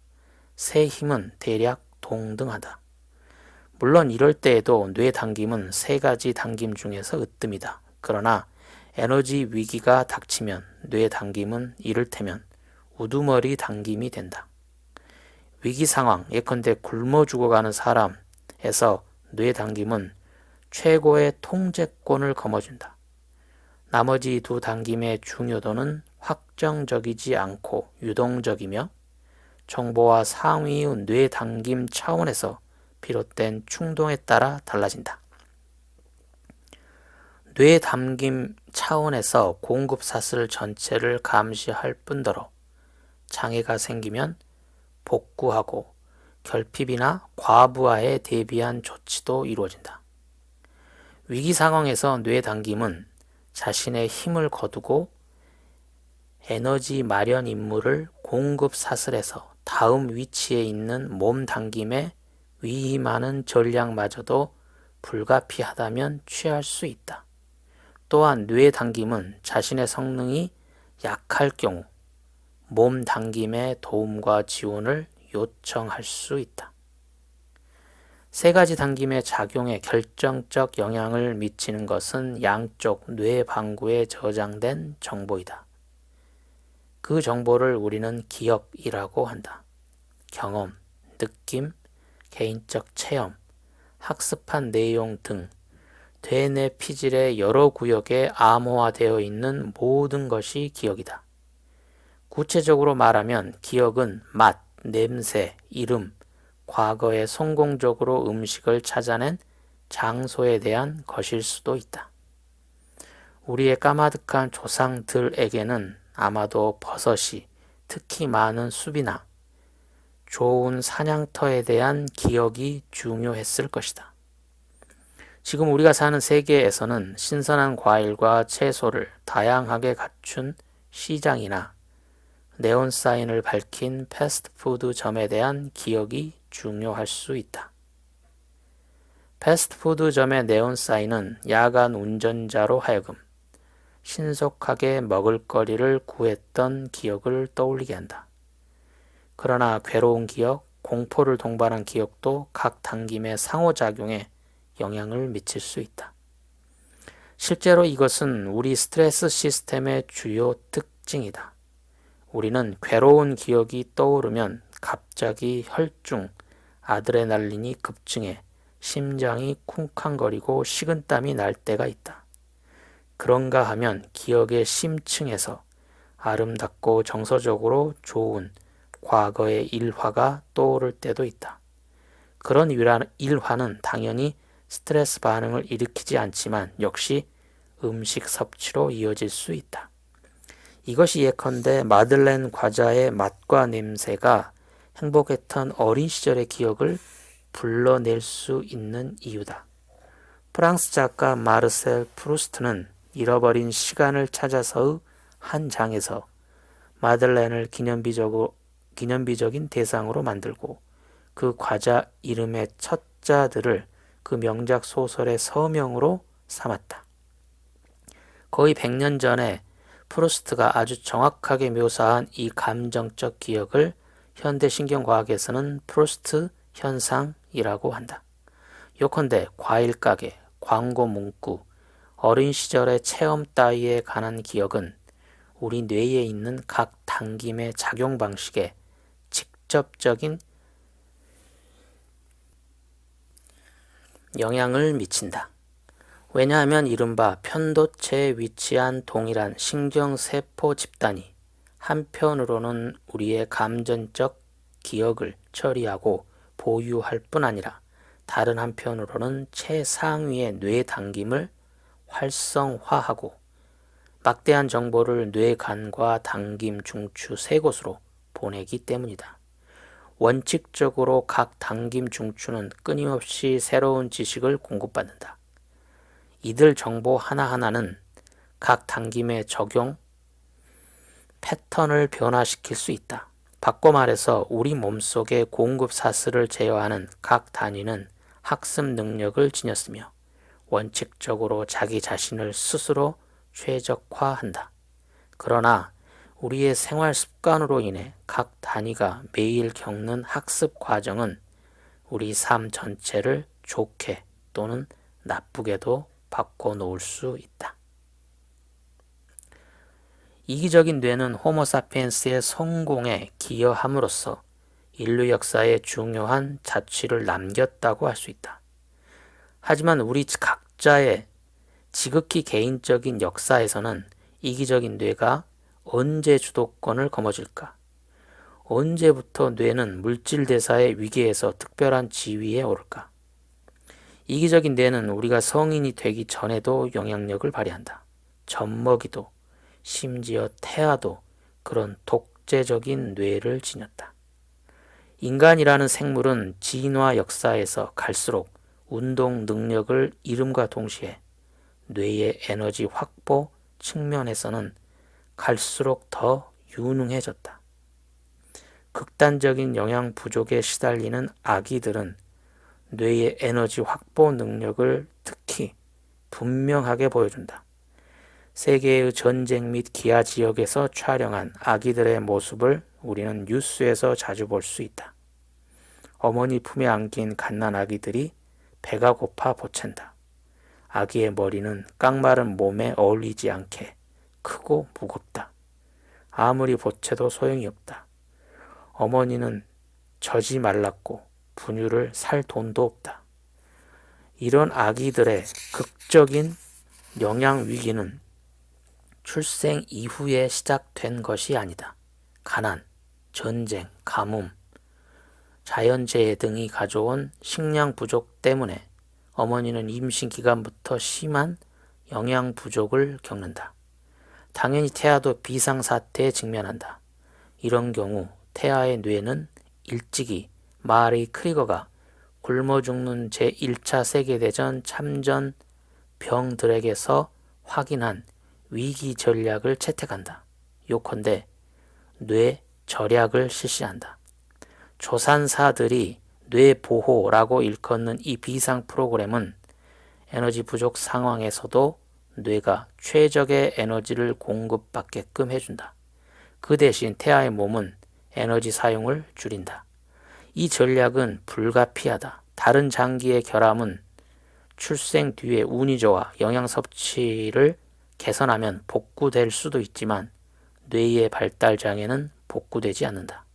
세 힘은 대략 동등하다. 물론 이럴 때에도 뇌 당김은 세 가지 당김 중에서 으뜸이다. 그러나 에너지 위기가 닥치면 뇌 당김은 이를테면 우두머리 당김이 된다. 위기 상황, 예컨대 굶어 죽어가는 사람에서 뇌 당김은 최고의 통제권을 거머쥔다. 나머지 두 당김의 중요도는 확정적이지 않고 유동적이며 정보와 상위의 뇌 당김 차원에서 비롯된 충동에 따라 달라진다. 뇌 당김 차원에서 공급 사슬 전체를 감시할 뿐더러 장애가 생기면 복구하고 결핍이나 과부하에 대비한 조치도 이루어진다. 위기 상황에서 뇌 당김은 자신의 힘을 거두고 에너지 마련 임무를 공급 사슬에서 다음 위치에 있는 몸 당김에 위임하는 전략마저도 불가피하다면 취할 수 있다. 또한 뇌 당김은 자신의 성능이 약할 경우 몸 당김의 도움과 지원을 요청할 수 있다. 세 가지 당김의 작용에 결정적 영향을 미치는 것은 양쪽 뇌 방구에 저장된 정보이다. 그 정보를 우리는 기억이라고 한다. 경험, 느낌, 개인적 체험, 학습한 내용 등 대뇌 피질의 여러 구역에 암호화되어 있는 모든 것이 기억이다. 구체적으로 말하면 기억은 맛, 냄새, 이름, 과거에 성공적으로 음식을 찾아낸 장소에 대한 것일 수도 있다. 우리의 까마득한 조상들에게는 아마도 버섯이 특히 많은 숲이나 좋은 사냥터에 대한 기억이 중요했을 것이다. 지금 우리가 사는 세계에서는 신선한 과일과 채소를 다양하게 갖춘 시장이나 네온 사인을 밝힌 패스트푸드점에 대한 기억이 중요할 수 있다. 패스트푸드점의 네온 사인은 야간 운전자로 하여금 신속하게 먹을거리를 구했던 기억을 떠올리게 한다. 그러나 괴로운 기억, 공포를 동반한 기억도 각 당김의 상호작용에 영향을 미칠 수 있다. 실제로 이것은 우리 스트레스 시스템의 주요 특징이다. 우리는 괴로운 기억이 떠오르면 갑자기 혈중, 아드레날린이 급증해 심장이 쿵쾅거리고 식은땀이 날 때가 있다. 그런가 하면 기억의 심층에서 아름답고 정서적으로 좋은 과거의 일화가 떠오를 때도 있다. 그런 일화는 당연히 스트레스 반응을 일으키지 않지만 역시 음식 섭취로 이어질 수 있다. 이것이 예컨대 마들렌 과자의 맛과 냄새가 행복했던 어린 시절의 기억을 불러낼 수 있는 이유다. 프랑스 작가 마르셀 프루스트는 잃어버린 시간을 찾아서의 한 장에서 마들렌을 기념비적인 대상으로 만들고 그 과자 이름의 첫 자들을 그 명작 소설의 서명으로 삼았다. 거의 100년 전에 프루스트가 아주 정확하게 묘사한 이 감정적 기억을 현대신경과학에서는 프루스트 현상이라고 한다. 요컨대 과일 가게, 광고 문구, 어린 시절의 체험 따위에 관한 기억은 우리 뇌에 있는 각 당김의 작용 방식에 직접적인 영향을 미친다. 왜냐하면 이른바 편도체에 위치한 동일한 신경세포 집단이 한편으로는 우리의 감정적 기억을 처리하고 보유할 뿐 아니라 다른 한편으로는 최상위의 뇌 당김을 활성화하고 막대한 정보를 뇌간과 당김 중추 세 곳으로 보내기 때문이다. 원칙적으로 각 당김 중추는 끊임없이 새로운 지식을 공급받는다. 이들 정보 하나하나는 각 당김의 적용 패턴을 변화시킬 수 있다. 바꿔 말해서 우리 몸속의 공급 사슬을 제어하는 각 단위는 학습 능력을 지녔으며 원칙적으로 자기 자신을 스스로 최적화한다. 그러나 우리의 생활 습관으로 인해 각 단위가 매일 겪는 학습 과정은 우리 삶 전체를 좋게 또는 나쁘게도 바꿔놓을 수 있다. 이기적인 뇌는 호모사피엔스의 성공에 기여함으로써 인류 역사에 중요한 자취를 남겼다고 할 수 있다. 하지만 우리 각자의 지극히 개인적인 역사에서는 이기적인 뇌가 언제 주도권을 거머쥘까? 언제부터 뇌는 물질 대사의 위계에서 특별한 지위에 오를까? 이기적인 뇌는 우리가 성인이 되기 전에도 영향력을 발휘한다. 젖먹이도 심지어 태아도 그런 독재적인 뇌를 지녔다. 인간이라는 생물은 진화 역사에서 갈수록 운동 능력을 잃음과 동시에 뇌의 에너지 확보 측면에서는 갈수록 더 유능해졌다. 극단적인 영양 부족에 시달리는 아기들은 뇌의 에너지 확보 능력을 특히 분명하게 보여준다. 세계의 전쟁 및 기아 지역에서 촬영한 아기들의 모습을 우리는 뉴스에서 자주 볼 수 있다. 어머니 품에 안긴 갓난 아기들이 배가 고파 보챈다. 아기의 머리는 깡마른 몸에 어울리지 않게 크고 무겁다. 아무리 보채도 소용이 없다. 어머니는 젖이 말랐고 분유를 살 돈도 없다. 이런 아기들의 극적인 영양 위기는 출생 이후에 시작된 것이 아니다. 가난, 전쟁, 가뭄, 자연재해 등이 가져온 식량 부족 때문에 어머니는 임신 기간부터 심한 영양 부족을 겪는다. 당연히 태아도 비상사태에 직면한다. 이런 경우 태아의 뇌는 일찍이 마리 크리거가 굶어 죽는 제1차 세계대전 참전 병들에게서 확인한 위기 전략을 채택한다. 요컨대 뇌 절약을 실시한다. 조산사들이 뇌보호라고 일컫는 이 비상 프로그램은 에너지 부족 상황에서도 뇌가 최적의 에너지를 공급받게끔 해준다. 그 대신 태아의 몸은 에너지 사용을 줄인다. 이 전략은 불가피하다. 다른 장기의 결함은 출생 뒤에 운이 좋아 영양 섭취를 개선하면 복구될 수도 있지만 뇌의 발달 장애는 복구되지 않는다.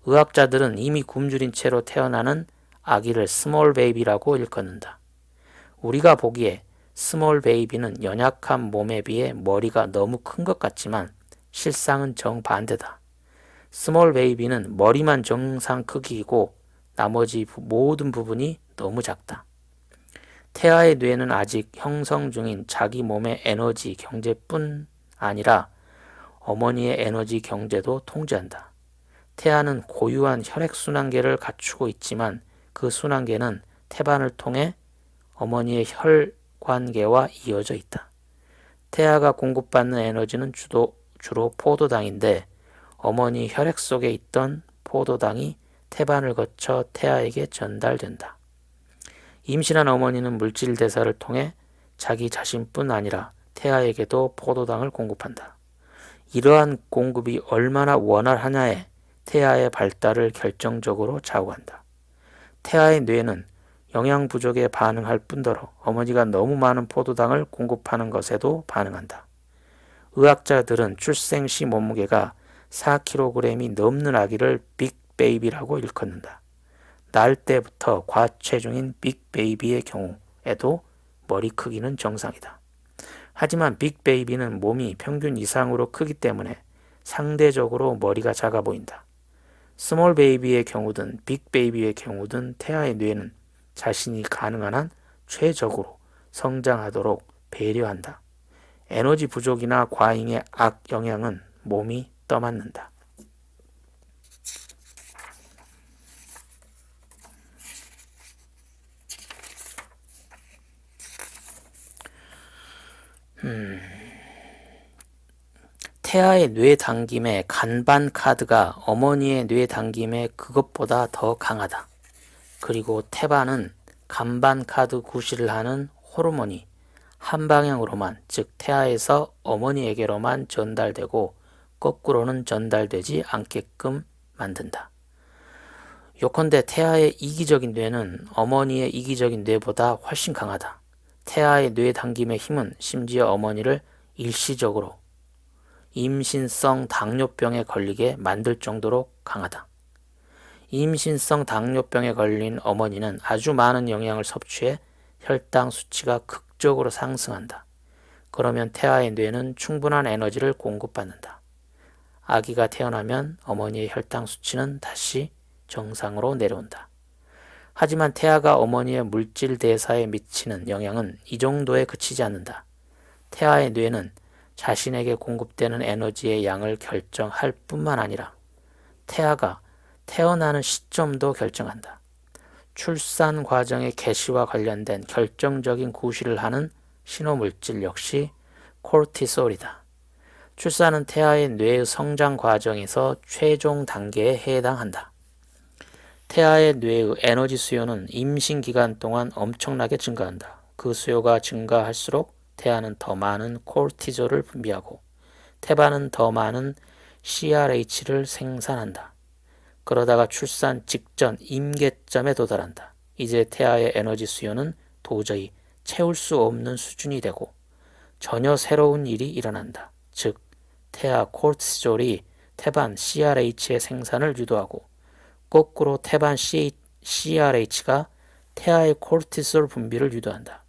의학자들은 이미 굶주린 채로 태어나는 아기를 스몰 베이비라고 일컫는다. 우리가 보기에 스몰 베이비는 연약한 몸에 비해 머리가 너무 큰 것 같지만 실상은 정반대다. 스몰 베이비는 머리만 정상 크기이고 나머지 모든 부분이 너무 작다. 태아의 뇌는 아직 형성 중인 자기 몸의 에너지 경제뿐 아니라 어머니의 에너지 경제도 통제한다. 태아는 고유한 혈액순환계를 갖추고 있지만 그 순환계는 태반을 통해 어머니의 혈관계와 이어져 있다. 태아가 공급받는 에너지는 주로 포도당인데 어머니 혈액 속에 있던 포도당이 태반을 거쳐 태아에게 전달된다. 임신한 어머니는 물질 대사를 통해 자기 자신뿐 아니라 태아에게도 포도당을 공급한다. 이러한 공급이 얼마나 원활하냐에 태아의 발달을 결정적으로 좌우한다. 태아의 뇌는 영양 부족에 반응할 뿐더러 어머니가 너무 많은 포도당을 공급하는 것에도 반응한다. 의학자들은 출생 시 몸무게가 4kg이 넘는 아기를 빅베이비라고 일컫는다. 날 때부터 과체중인 빅베이비의 경우에도 머리 크기는 정상이다. 하지만 빅베이비는 몸이 평균 이상으로 크기 때문에 상대적으로 머리가 작아 보인다. 스몰 베이비의 경우든 빅베이비의 경우든 태아의 뇌는 자신이 가능한 한 최적으로 성장하도록 배려한다. 에너지 부족이나 과잉의 악영향은 몸이 떠맡는다. 태아의 뇌 당김의 간반 카드가 어머니의 뇌 당김의 그것보다 더 강하다. 그리고 태반은 간반 카드 구실을 하는 호르몬이 한 방향으로만, 즉 태아에서 어머니에게로만 전달되고 거꾸로는 전달되지 않게끔 만든다. 요컨대 태아의 이기적인 뇌는 어머니의 이기적인 뇌보다 훨씬 강하다. 태아의 뇌 당김의 힘은 심지어 어머니를 일시적으로 임신성 당뇨병에 걸리게 만들 정도로 강하다. 임신성 당뇨병에 걸린 어머니는 아주 많은 영양을 섭취해 혈당 수치가 극적으로 상승한다. 그러면 태아의 뇌는 충분한 에너지를 공급받는다. 아기가 태어나면 어머니의 혈당 수치는 다시 정상으로 내려온다. 하지만 태아가 어머니의 물질 대사에 미치는 영향은 이 정도에 그치지 않는다. 태아의 뇌는 자신에게 공급되는 에너지의 양을 결정할 뿐만 아니라 태아가 태어나는 시점도 결정한다. 출산 과정의 개시와 관련된 결정적인 구실을 하는 신호물질 역시 코르티솔이다. 출산은 태아의 뇌의 성장 과정에서 최종 단계에 해당한다. 태아의 뇌의 에너지 수요는 임신 기간 동안 엄청나게 증가한다. 그 수요가 증가할수록 태아는 더 많은 코르티졸을 분비하고 태반은 더 많은 CRH를 생산한다. 그러다가 출산 직전 임계점에 도달한다. 이제 태아의 에너지 수요는 도저히 채울 수 없는 수준이 되고 전혀 새로운 일이 일어난다. 즉, 태아 코르티졸이 태반 CRH의 생산을 유도하고 거꾸로 태반 CRH가 태아의 코르티솔 분비를 유도한다.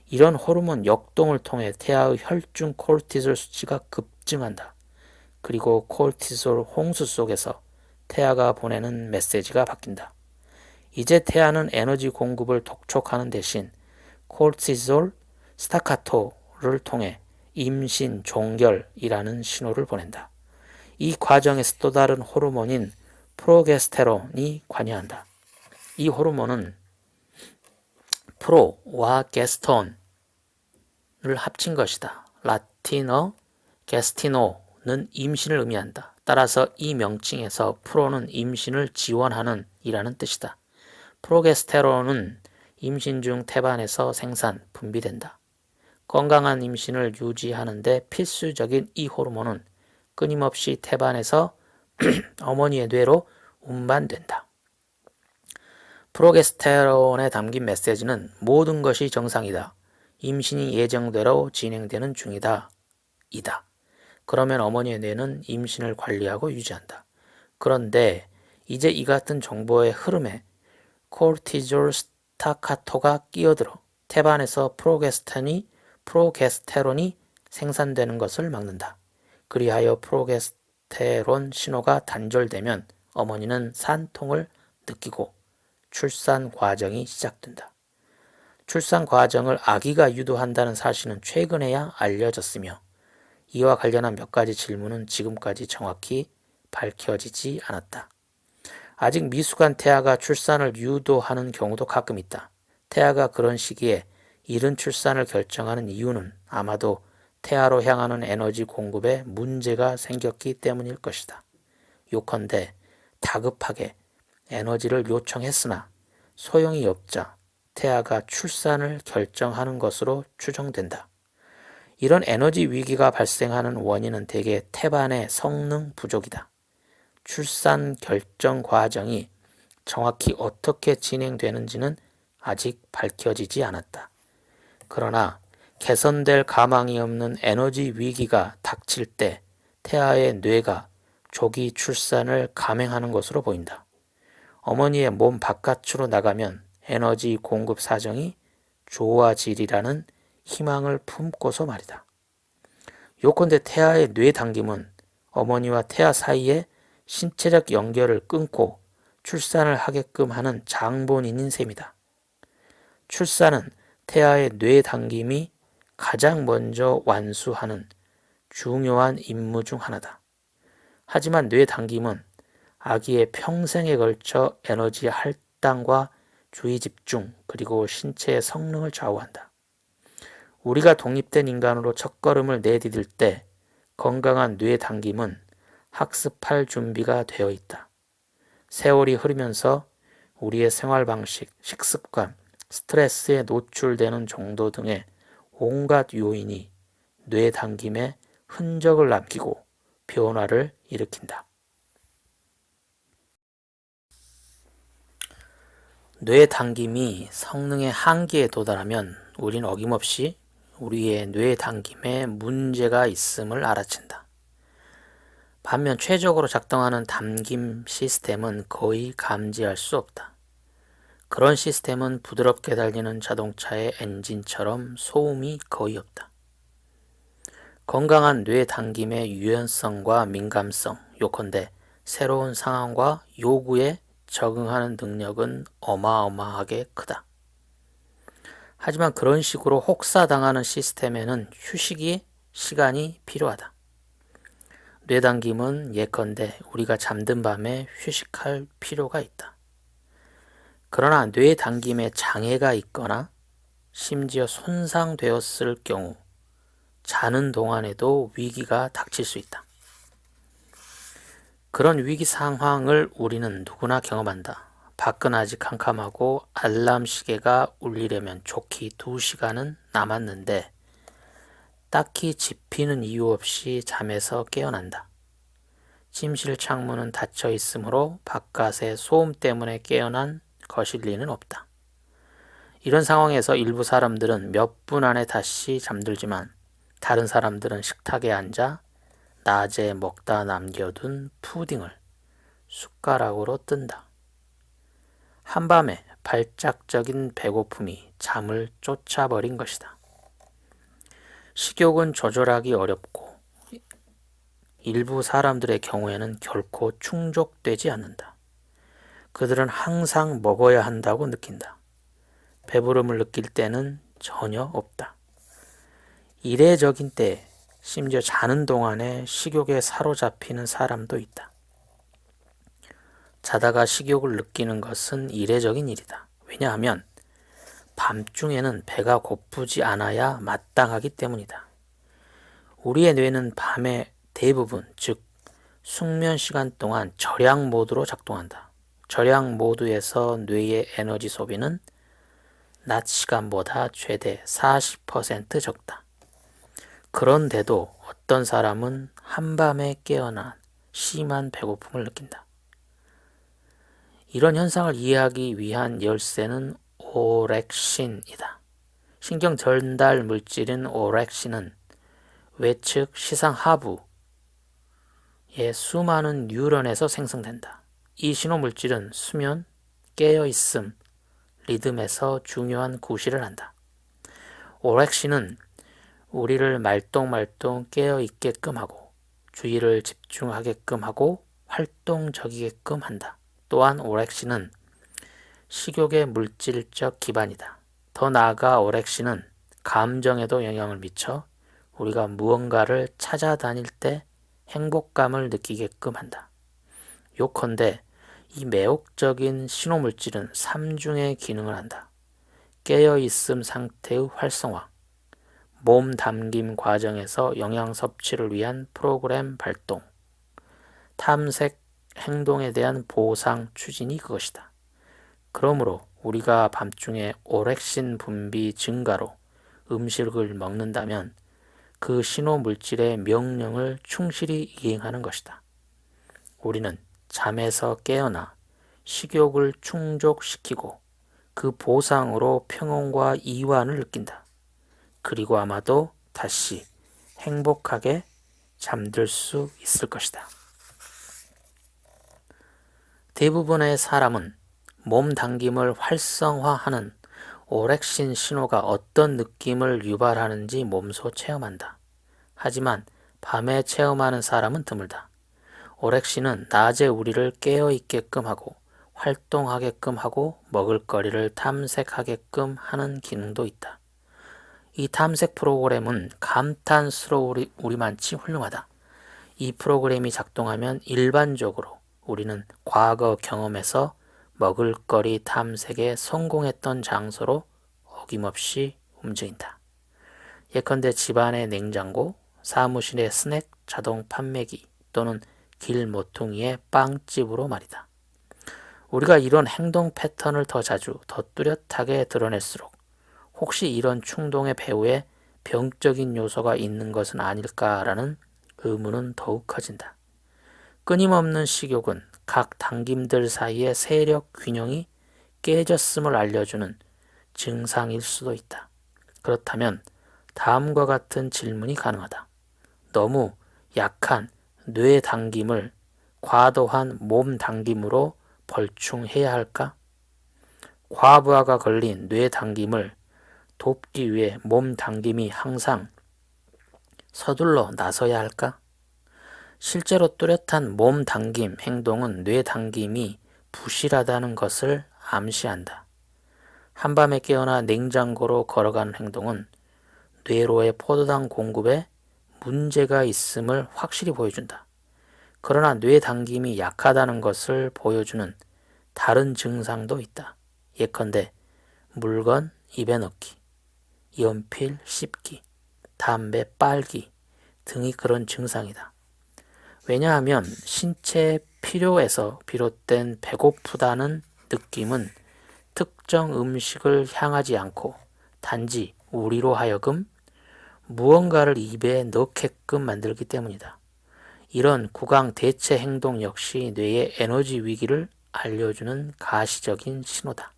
이런 호르몬 역동을 통해 태아의 혈중 코르티솔 수치가 급증한다. 그리고 코르티솔 홍수 속에서 태아가 보내는 메시지가 바뀐다. 이제 태아는 에너지 공급을 독촉하는 대신 코르티솔 스타카토를 통해 임신 종결이라는 신호를 보낸다. 이 과정에서 또 다른 호르몬인 프로게스테론이 관여한다. 이 호르몬은 프로와 게스톤을 합친 것이다. 라틴어 게스티노는 임신을 의미한다. 따라서 이 명칭에서 프로는 임신을 지원하는 이라는 뜻이다. 프로게스테론은 임신 중 태반에서 생산, 분비된다. 건강한 임신을 유지하는 데 필수적인 이 호르몬은 끊임없이 태반에서 어머니의 뇌로 운반된다. 프로게스테론에 담긴 메시지는 모든 것이 정상이다. 임신이 예정대로 진행되는 중이다. 이다. 그러면 어머니의 뇌는 임신을 관리하고 유지한다. 그런데 이제 이 같은 정보의 흐름에 코르티졸 스타카토가 끼어들어 태반에서 프로게스테론이 생산되는 것을 막는다. 그리하여 프로게스테론 신호가 단절되면 어머니는 산통을 느끼고 출산 과정이 시작된다. 출산 과정을 아기가 유도한다는 사실은 최근에야 알려졌으며 이와 관련한 몇 가지 질문은 지금까지 정확히 밝혀지지 않았다. 아직 미숙한 태아가 출산을 유도하는 경우도 가끔 있다. 태아가 그런 시기에 이른 출산을 결정하는 이유는 아마도 태아로 향하는 에너지 공급에 문제가 생겼기 때문일 것이다. 요컨대 다급하게 에너지를 요청했으나 소용이 없자 태아가 출산을 결정하는 것으로 추정된다. 이런 에너지 위기가 발생하는 원인은 대개 태반의 성능 부족이다. 출산 결정 과정이 정확히 어떻게 진행되는지는 아직 밝혀지지 않았다. 그러나 개선될 가망이 없는 에너지 위기가 닥칠 때 태아의 뇌가 조기 출산을 감행하는 것으로 보인다. 어머니의 몸 바깥으로 나가면 에너지 공급 사정이 좋아지리라는 희망을 품고서 말이다. 요컨대 태아의 뇌 당김은 어머니와 태아 사이에 신체적 연결을 끊고 출산을 하게끔 하는 장본인인 셈이다. 출산은 태아의 뇌 당김이 가장 먼저 완수하는 중요한 임무 중 하나다. 하지만 뇌 당김은 아기의 평생에 걸쳐 에너지 할당과 주의 집중 그리고 신체의 성능을 좌우한다. 우리가 독립된 인간으로 첫걸음을 내디딜 때 건강한 뇌 당김은 학습할 준비가 되어 있다. 세월이 흐르면서 우리의 생활 방식, 식습관, 스트레스에 노출되는 정도 등의 온갖 요인이 뇌 당김에 흔적을 남기고 변화를 일으킨다. 뇌 당김이 성능의 한계에 도달하면 우린 어김없이 우리의 뇌 당김에 문제가 있음을 알아챈다. 반면 최적으로 작동하는 당김 시스템은 거의 감지할 수 없다. 그런 시스템은 부드럽게 달리는 자동차의 엔진처럼 소음이 거의 없다. 건강한 뇌 당김의 유연성과 민감성, 요컨대 새로운 상황과 요구에 적응하는 능력은 어마어마하게 크다. 하지만 그런 식으로 혹사당하는 시스템에는 휴식의 시간이 필요하다. 뇌당김은 예컨대 우리가 잠든 밤에 휴식할 필요가 있다. 그러나 뇌당김에 장애가 있거나 심지어 손상되었을 경우 자는 동안에도 위기가 닥칠 수 있다. 그런 위기 상황을 우리는 누구나 경험한다. 밖은 아직 캄캄하고 알람 시계가 울리려면 좋기 2시간은 남았는데 딱히 짚히는 이유 없이 잠에서 깨어난다. 침실 창문은 닫혀 있으므로 바깥의 소음 때문에 깨어난 것일 리는 없다. 이런 상황에서 일부 사람들은 몇 분 안에 다시 잠들지만 다른 사람들은 식탁에 앉아 낮에 먹다 남겨둔 푸딩을 숟가락으로 뜬다. 한밤에 발작적인 배고픔이 잠을 쫓아버린 것이다. 식욕은 조절하기 어렵고 일부 사람들의 경우에는 결코 충족되지 않는다. 그들은 항상 먹어야 한다고 느낀다. 배부름을 느낄 때는 전혀 없다. 이례적인 때, 심지어 자는 동안에 식욕에 사로잡히는 사람도 있다. 자다가 식욕을 느끼는 것은 이례적인 일이다. 왜냐하면 밤중에는 배가 고프지 않아야 마땅하기 때문이다. 우리의 뇌는 밤의 대부분, 즉 숙면 시간 동안 절약 모드로 작동한다. 절약 모드에서 뇌의 에너지 소비는 낮 시간보다 최대 40% 적다. 그런데도 어떤 사람은 한밤에 깨어나 심한 배고픔을 느낀다. 이런 현상을 이해하기 위한 열쇠는 오렉신이다. 신경 전달 물질인 오렉신은 외측 시상 하부의 수많은 뉴런에서 생성된다. 이 신호 물질은 수면, 깨어있음, 리듬에서 중요한 구실을 한다. 오렉신은 우리를 말똥말똥 깨어있게끔 하고 주의를 집중하게끔 하고 활동적이게끔 한다. 또한 오렉신은 식욕의 물질적 기반이다. 더 나아가 오렉신은 감정에도 영향을 미쳐 우리가 무언가를 찾아다닐 때 행복감을 느끼게끔 한다. 요컨대 이 매혹적인 신호물질은 3중의 기능을 한다. 깨어있음 상태의 활성화, 몸 담김 과정에서 영양 섭취를 위한 프로그램 발동, 탐색 행동에 대한 보상 추진이 그것이다. 그러므로 우리가 밤중에 오렉신 분비 증가로 음식을 먹는다면 그 신호 물질의 명령을 충실히 이행하는 것이다. 우리는 잠에서 깨어나 식욕을 충족시키고 그 보상으로 평온과 이완을 느낀다. 그리고 아마도 다시 행복하게 잠들 수 있을 것이다. 대부분의 사람은 몸 당김을 활성화하는 오렉신 신호가 어떤 느낌을 유발하는지 몸소 체험한다. 하지만 밤에 체험하는 사람은 드물다. 오렉신은 낮에 우리를 깨어있게끔 하고 활동하게끔 하고 먹을거리를 탐색하게끔 하는 기능도 있다. 이 탐색 프로그램은 감탄스러우리만치 훌륭하다. 이 프로그램이 작동하면 일반적으로 우리는 과거 경험에서 먹을거리 탐색에 성공했던 장소로 어김없이 움직인다. 예컨대 집안의 냉장고, 사무실의 스낵 자동 판매기 또는 길 모퉁이의 빵집으로 말이다. 우리가 이런 행동 패턴을 더 자주, 더 뚜렷하게 드러낼수록 혹시 이런 충동의 배후에 병적인 요소가 있는 것은 아닐까라는 의문은 더욱 커진다. 끊임없는 식욕은 각 당김들 사이의 세력 균형이 깨졌음을 알려주는 증상일 수도 있다. 그렇다면 다음과 같은 질문이 가능하다. 너무 약한 뇌 당김을 과도한 몸 당김으로 벌충해야 할까? 과부하가 걸린 뇌 당김을 돕기 위해 몸 당김이 항상 서둘러 나서야 할까? 실제로 뚜렷한 몸 당김 행동은 뇌 당김이 부실하다는 것을 암시한다. 한밤에 깨어나 냉장고로 걸어가는 행동은 뇌로의 포도당 공급에 문제가 있음을 확실히 보여준다. 그러나 뇌 당김이 약하다는 것을 보여주는 다른 증상도 있다. 예컨대 물건 입에 넣기, 연필 씹기, 담배 빨기 등이 그런 증상이다. 왜냐하면 신체의 필요에서 비롯된 배고프다는 느낌은 특정 음식을 향하지 않고 단지 우리로 하여금 무언가를 입에 넣게끔 만들기 때문이다. 이런 구강 대체 행동 역시 뇌의 에너지 위기를 알려주는 가시적인 신호다.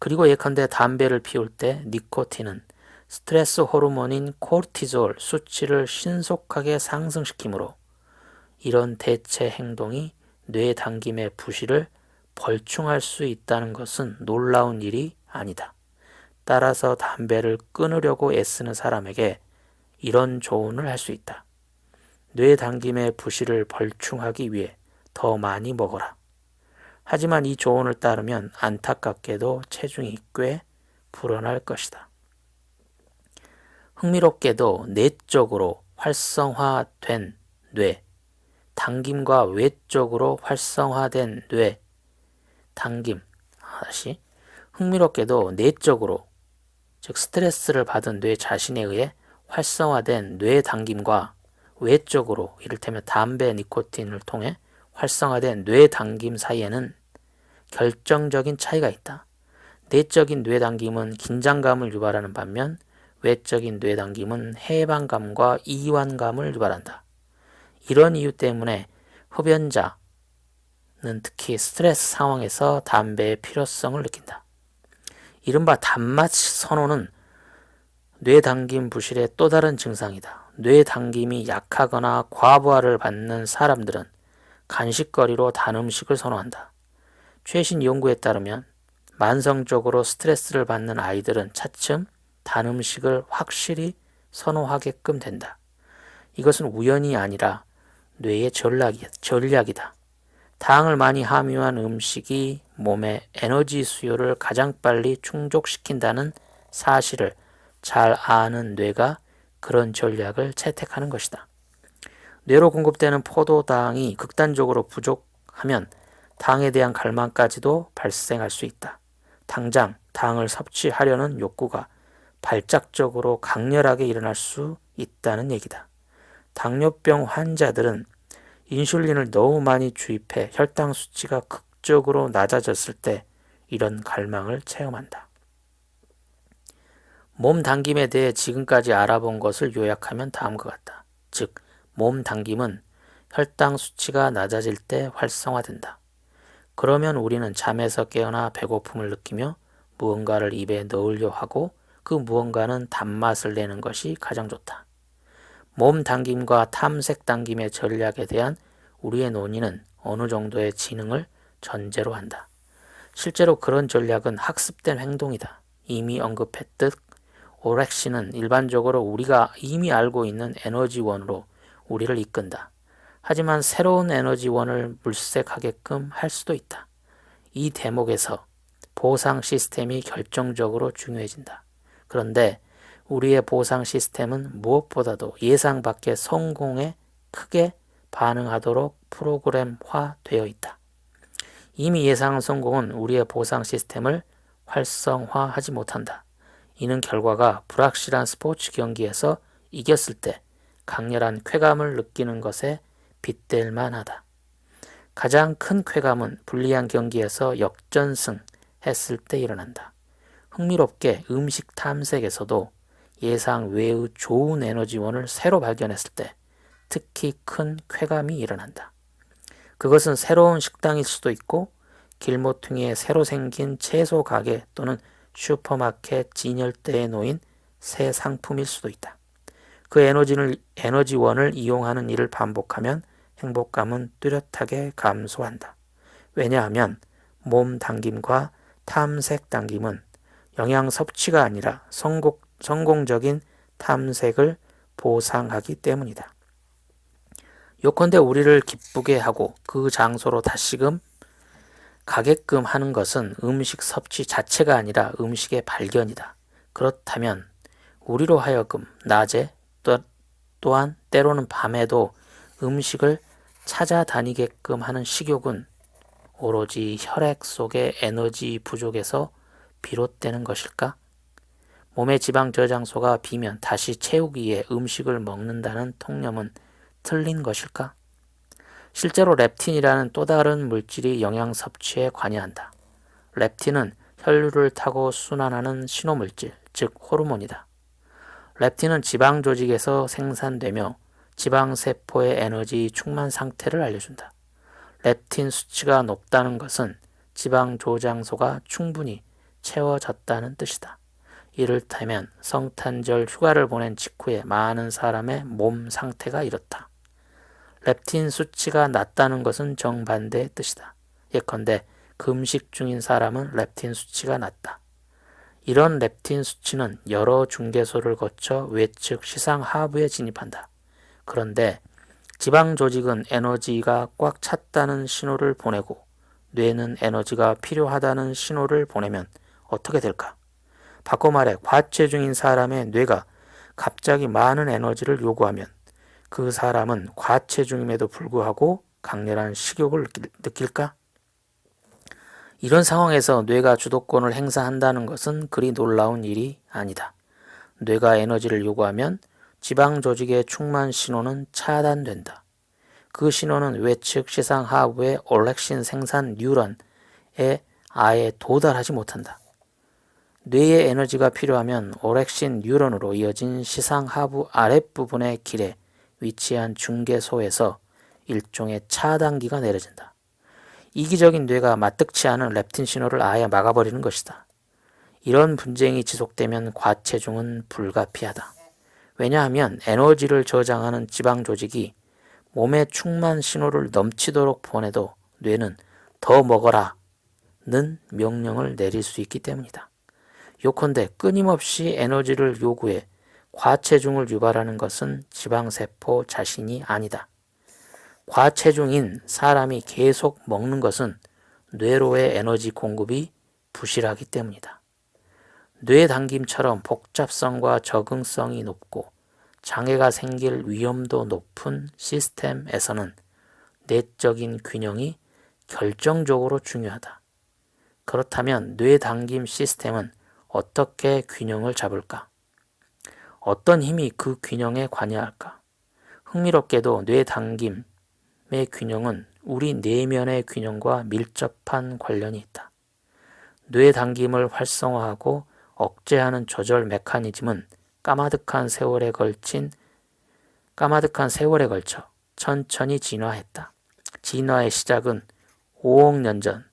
그리고 예컨대 담배를 피울 때 니코틴은 스트레스 호르몬인 코르티졸 수치를 신속하게 상승시키므로 이런 대체 행동이 뇌 당김의 부실을 벌충할 수 있다는 것은 놀라운 일이 아니다. 따라서 담배를 끊으려고 애쓰는 사람에게 이런 조언을 할 수 있다. 뇌 당김의 부실을 벌충하기 위해 더 많이 먹어라. 하지만 이 조언을 따르면 안타깝게도 체중이 꽤 불어날 것이다. 흥미롭게도 내적으로 활성화된 뇌, 당김과 외적으로 활성화된 뇌, 당김. 다시. 흥미롭게도 내적으로, 즉 스트레스를 받은 뇌 자신에 의해 활성화된 뇌 당김과 외적으로, 이를테면 담배, 니코틴을 통해 활성화된 뇌 당김 사이에는 결정적인 차이가 있다. 내적인 뇌 당김은 긴장감을 유발하는 반면 외적인 뇌 당김은 해방감과 이완감을 유발한다. 이런 이유 때문에 흡연자는 특히 스트레스 상황에서 담배의 필요성을 느낀다. 이른바 단맛 선호는 뇌 당김 부실의 또 다른 증상이다. 뇌 당김이 약하거나 과부하를 받는 사람들은 간식거리로 단 음식을 선호한다. 최신 연구에 따르면 만성적으로 스트레스를 받는 아이들은 차츰 단 음식을 확실히 선호하게끔 된다. 이것은 우연이 아니라 뇌의 전략이다. 당을 많이 함유한 음식이 몸의 에너지 수요를 가장 빨리 충족시킨다는 사실을 잘 아는 뇌가 그런 전략을 채택하는 것이다. 뇌로 공급되는 포도당이 극단적으로 부족하면 당에 대한 갈망까지도 발생할 수 있다. 당장 당을 섭취하려는 욕구가 발작적으로 강렬하게 일어날 수 있다는 얘기다. 당뇨병 환자들은 인슐린을 너무 많이 주입해 혈당 수치가 극적으로 낮아졌을 때 이런 갈망을 체험한다. 몸 당김에 대해 지금까지 알아본 것을 요약하면 다음과 같다. 즉, 몸 당김은 혈당 수치가 낮아질 때 활성화된다. 그러면 우리는 잠에서 깨어나 배고픔을 느끼며 무언가를 입에 넣으려 하고 그 무언가는 단맛을 내는 것이 가장 좋다. 몸 당김과 탐색 당김의 전략에 대한 우리의 논의는 어느 정도의 지능을 전제로 한다. 실제로 그런 전략은 학습된 행동이다. 이미 언급했듯 오렉신은 일반적으로 우리가 이미 알고 있는 에너지원으로 우리를 이끈다. 하지만 새로운 에너지원을 물색하게끔 할 수도 있다. 이 대목에서 보상 시스템이 결정적으로 중요해진다. 그런데 우리의 보상 시스템은 무엇보다도 예상 밖의 성공에 크게 반응하도록 프로그램화되어 있다. 이미 예상한 성공은 우리의 보상 시스템을 활성화하지 못한다. 이는 결과가 불확실한 스포츠 경기에서 이겼을 때 강렬한 쾌감을 느끼는 것에 빗댈 만하다. 가장 큰 쾌감은 불리한 경기에서 역전승했을 때 일어난다. 흥미롭게 음식 탐색에서도 예상 외의 좋은 에너지원을 새로 발견했을 때 특히 큰 쾌감이 일어난다. 그것은 새로운 식당일 수도 있고 길모퉁이에 새로 생긴 채소 가게 또는 슈퍼마켓 진열대에 놓인 새 상품일 수도 있다. 그 에너지원을 이용하는 일을 반복하면 행복감은 뚜렷하게 감소한다. 왜냐하면 몸 당김과 탐색 당김은 영양 섭취가 아니라 성공적인 탐색을 보상하기 때문이다. 요컨대 우리를 기쁘게 하고 그 장소로 다시금 가게끔 하는 것은 음식 섭취 자체가 아니라 음식의 발견이다. 그렇다면 우리로 하여금 낮에 또한 때로는 밤에도 음식을 찾아다니게끔 하는 식욕은 오로지 혈액 속의 에너지 부족에서 비롯되는 것일까? 몸의 지방 저장소가 비면 다시 채우기 위해 음식을 먹는다는 통념은 틀린 것일까? 실제로 렙틴이라는 또 다른 물질이 영양 섭취에 관여한다. 렙틴은 혈류를 타고 순환하는 신호물질, 즉 호르몬이다. 렙틴은 지방 조직에서 생산되며 지방세포의 에너지 충만 상태를 알려준다. 렙틴 수치가 높다는 것은 지방 저장소가 충분히 채워졌다는 뜻이다. 이를테면 성탄절 휴가를 보낸 직후에 많은 사람의 몸 상태가 이렇다. 렙틴 수치가 낮다는 것은 정반대의 뜻이다. 예컨대 금식 중인 사람은 렙틴 수치가 낮다. 이런 렙틴 수치는 여러 중개소를 거쳐 외측 시상 하부에 진입한다. 그런데 지방 조직은 에너지가 꽉 찼다는 신호를 보내고 뇌는 에너지가 필요하다는 신호를 보내면 어떻게 될까? 바꿔 말해 과체중인 사람의 뇌가 갑자기 많은 에너지를 요구하면 그 사람은 과체중임에도 불구하고 강렬한 식욕을 느낄까? 이런 상황에서 뇌가 주도권을 행사한다는 것은 그리 놀라운 일이 아니다. 뇌가 에너지를 요구하면 지방 조직의 충만 신호는 차단된다. 그 신호는 외측 시상 하부의 올렉신 생산 뉴런에 아예 도달하지 못한다. 뇌에 에너지가 필요하면 오렉신 뉴런으로 이어진 시상 하부 아랫부분의 길에 위치한 중개소에서 일종의 차단기가 내려진다. 이기적인 뇌가 마뜩치 않은 렙틴 신호를 아예 막아버리는 것이다. 이런 분쟁이 지속되면 과체중은 불가피하다. 왜냐하면 에너지를 저장하는 지방 조직이 몸의 충만 신호를 넘치도록 보내도 뇌는 더 먹어라는 명령을 내릴 수 있기 때문이다. 요컨대 끊임없이 에너지를 요구해 과체중을 유발하는 것은 지방세포 자신이 아니다. 과체중인 사람이 계속 먹는 것은 뇌로의 에너지 공급이 부실하기 때문이다. 뇌당김처럼 복잡성과 적응성이 높고 장애가 생길 위험도 높은 시스템에서는 내적인 균형이 결정적으로 중요하다. 그렇다면 뇌당김 시스템은 어떻게 균형을 잡을까? 어떤 힘이 그 균형에 관여할까? 흥미롭게도 뇌당김의 균형은 우리 내면의 균형과 밀접한 관련이 있다. 뇌당김을 활성화하고 억제하는 조절 메커니즘은 까마득한 세월에 걸쳐 천천히 진화했다. 진화의 시작은 5억 년 전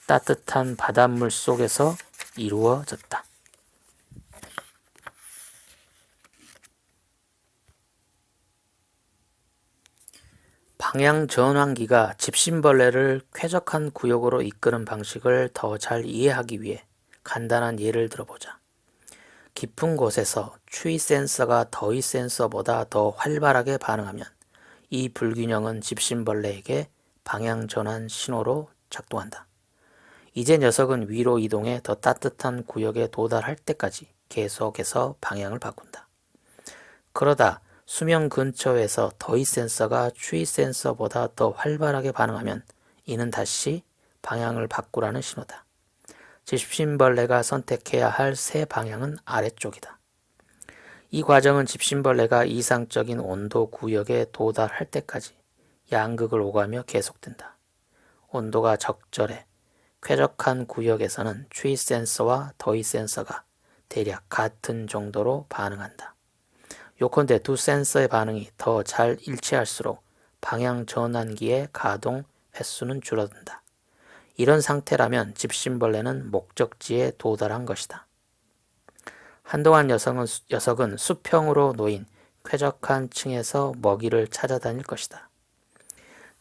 따뜻한 바닷물 속에서 이루어졌다. 방향 전환기가 집신벌레를 쾌적한 구역으로 이끄는 방식을 더 잘 이해하기 위해 간단한 예를 들어보자. 깊은 곳에서 추위 센서가 더위 센서보다 더 활발하게 반응하면 이 불균형은 집신벌레에게 방향 전환 신호로 작동한다. 이제 녀석은 위로 이동해 더 따뜻한 구역에 도달할 때까지 계속해서 방향을 바꾼다. 그러다 수면 근처에서 더위 센서가 추위 센서보다 더 활발하게 반응하면 이는 다시 방향을 바꾸라는 신호다. 집신벌레가 선택해야 할 새 방향은 아래쪽이다. 이 과정은 집신벌레가 이상적인 온도 구역에 도달할 때까지 양극을 오가며 계속된다. 온도가 적절해 쾌적한 구역에서는 추위 센서와 더위 센서가 대략 같은 정도로 반응한다. 요컨대 두 센서의 반응이 더 잘 일치할수록 방향 전환기의 가동 횟수는 줄어든다. 이런 상태라면 집신벌레는 목적지에 도달한 것이다. 한동안 녀석은 수평으로 놓인 쾌적한 층에서 먹이를 찾아다닐 것이다.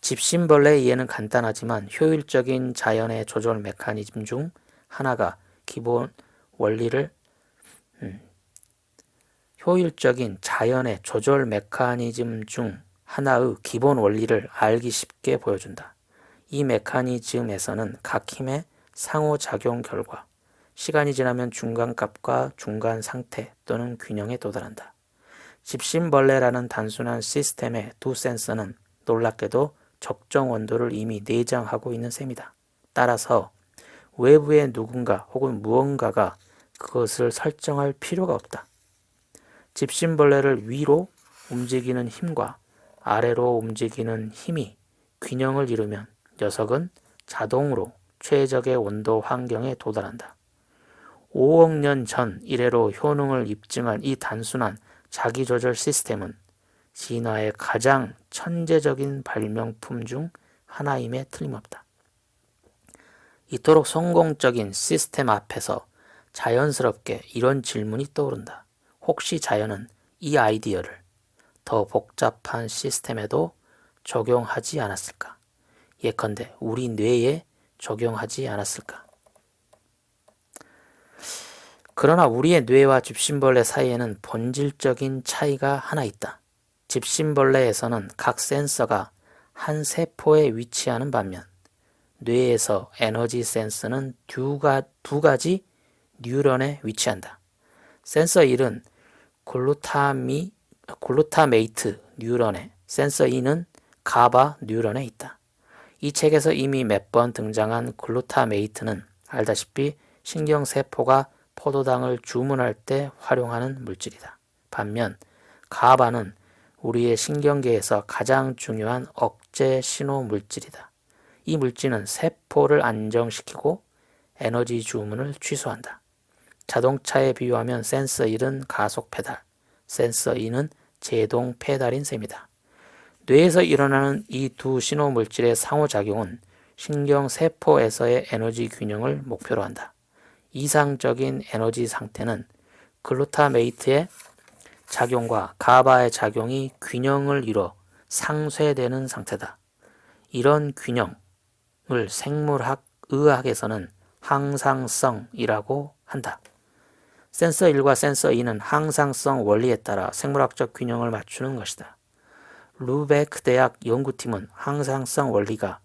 집신벌레의 이해는 간단하지만 효율적인 자연의 조절 메커니즘 중 하나가 기본 원리를 효율적인 자연의 조절 메커니즘 중 하나의 기본 원리를 알기 쉽게 보여준다. 이 메커니즘에서는 각 힘의 상호작용 결과 시간이 지나면 중간값과 중간 상태 또는 균형에 도달한다. 집신벌레라는 단순한 시스템의 두 센서는 놀랍게도 적정 온도를 이미 내장하고 있는 셈이다. 따라서 외부의 누군가 혹은 무언가가 그것을 설정할 필요가 없다. 집신벌레를 위로 움직이는 힘과 아래로 움직이는 힘이 균형을 이루면 녀석은 자동으로 최적의 온도 환경에 도달한다. 5억 년 전 이래로 효능을 입증한 이 단순한 자기조절 시스템은 진화의 가장 천재적인 발명품 중 하나임에 틀림없다. 이토록 성공적인 시스템 앞에서 자연스럽게 이런 질문이 떠오른다. 혹시 자연은 이 아이디어를 더 복잡한 시스템에도 적용하지 않았을까? 예컨대 우리 뇌에 적용하지 않았을까? 그러나 우리의 뇌와 집신벌레 사이에는 본질적인 차이가 하나 있다. 집신벌레에서는 각 센서가 한 세포에 위치하는 반면 뇌에서 에너지 센서는 두 가지 뉴런에 위치한다. 센서 1은 글루타메이트 뉴런에, 센서 2는 가바 뉴런에 있다. 이 책에서 이미 몇 번 등장한 글루타메이트는 알다시피 신경세포가 포도당을 주문할 때 활용하는 물질이다. 반면 가바는 우리의 신경계에서 가장 중요한 억제 신호 물질이다. 이 물질은 세포를 안정시키고 에너지 주문을 취소한다. 자동차에 비유하면 센서 1은 가속 페달, 센서 2는 제동 페달인 셈이다. 뇌에서 일어나는 이 두 신호 물질의 상호작용은 신경세포에서의 에너지 균형을 목표로 한다. 이상적인 에너지 상태는 글루타메이트의 작용과 가바의 작용이 균형을 이뤄 상쇄되는 상태다. 이런 균형을 생물학의학에서는 항상성이라고 한다. 센서 1과 센서 2는 항상성 원리에 따라 생물학적 균형을 맞추는 것이다. 루베크 대학 연구팀은 항상성 원리가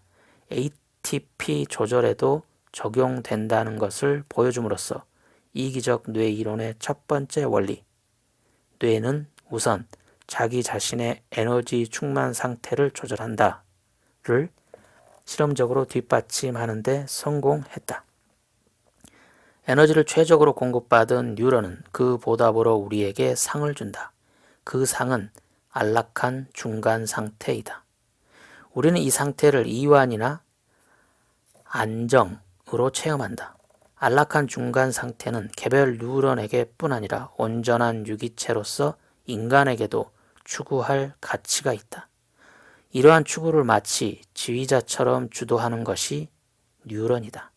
ATP 조절에도 적용된다는 것을 보여줌으로써 이기적 뇌 이론의 첫 번째 원리, 뇌는 우선 자기 자신의 에너지 충만 상태를 조절한다를 실험적으로 뒷받침하는 데 성공했다. 에너지를 최적으로 공급받은 뉴런은 그 보답으로 우리에게 상을 준다. 그 상은 안락한 중간 상태이다. 우리는 이 상태를 이완이나 안정으로 체험한다. 안락한 중간 상태는 개별 뉴런에게 뿐 아니라 온전한 유기체로서 인간에게도 추구할 가치가 있다. 이러한 추구를 마치 지휘자처럼 주도하는 것이 뉴런이다.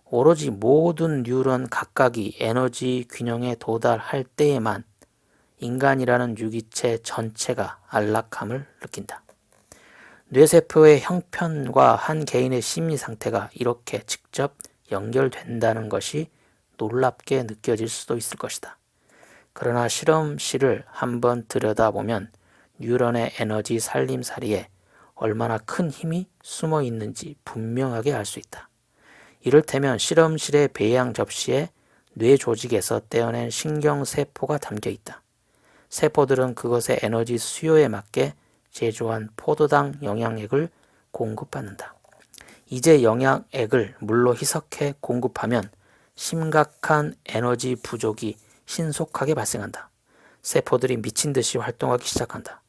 오로지 모든 뉴런 각각이 에너지 균형에 도달할 때에만 인간이라는 유기체 전체가 안락함을 느낀다. 뇌세포의 형편과 한 개인의 심리 상태가 이렇게 직접 연결된다는 것이 놀랍게 느껴질 수도 있을 것이다. 그러나 실험실을 한번 들여다보면 뉴런의 에너지 살림살이에 얼마나 큰 힘이 숨어 있는지 분명하게 알 수 있다. 이를테면 실험실의 배양 접시에 뇌 조직에서 떼어낸 신경세포가 담겨 있다. 세포들은 그것의 에너지 수요에 맞게 제조한 포도당 영양액을 공급받는다. 이제 영양액을 물로 희석해 공급하면 심각한 에너지 부족이 신속하게 발생한다. 세포들이 미친 듯이 활동하기 시작한다.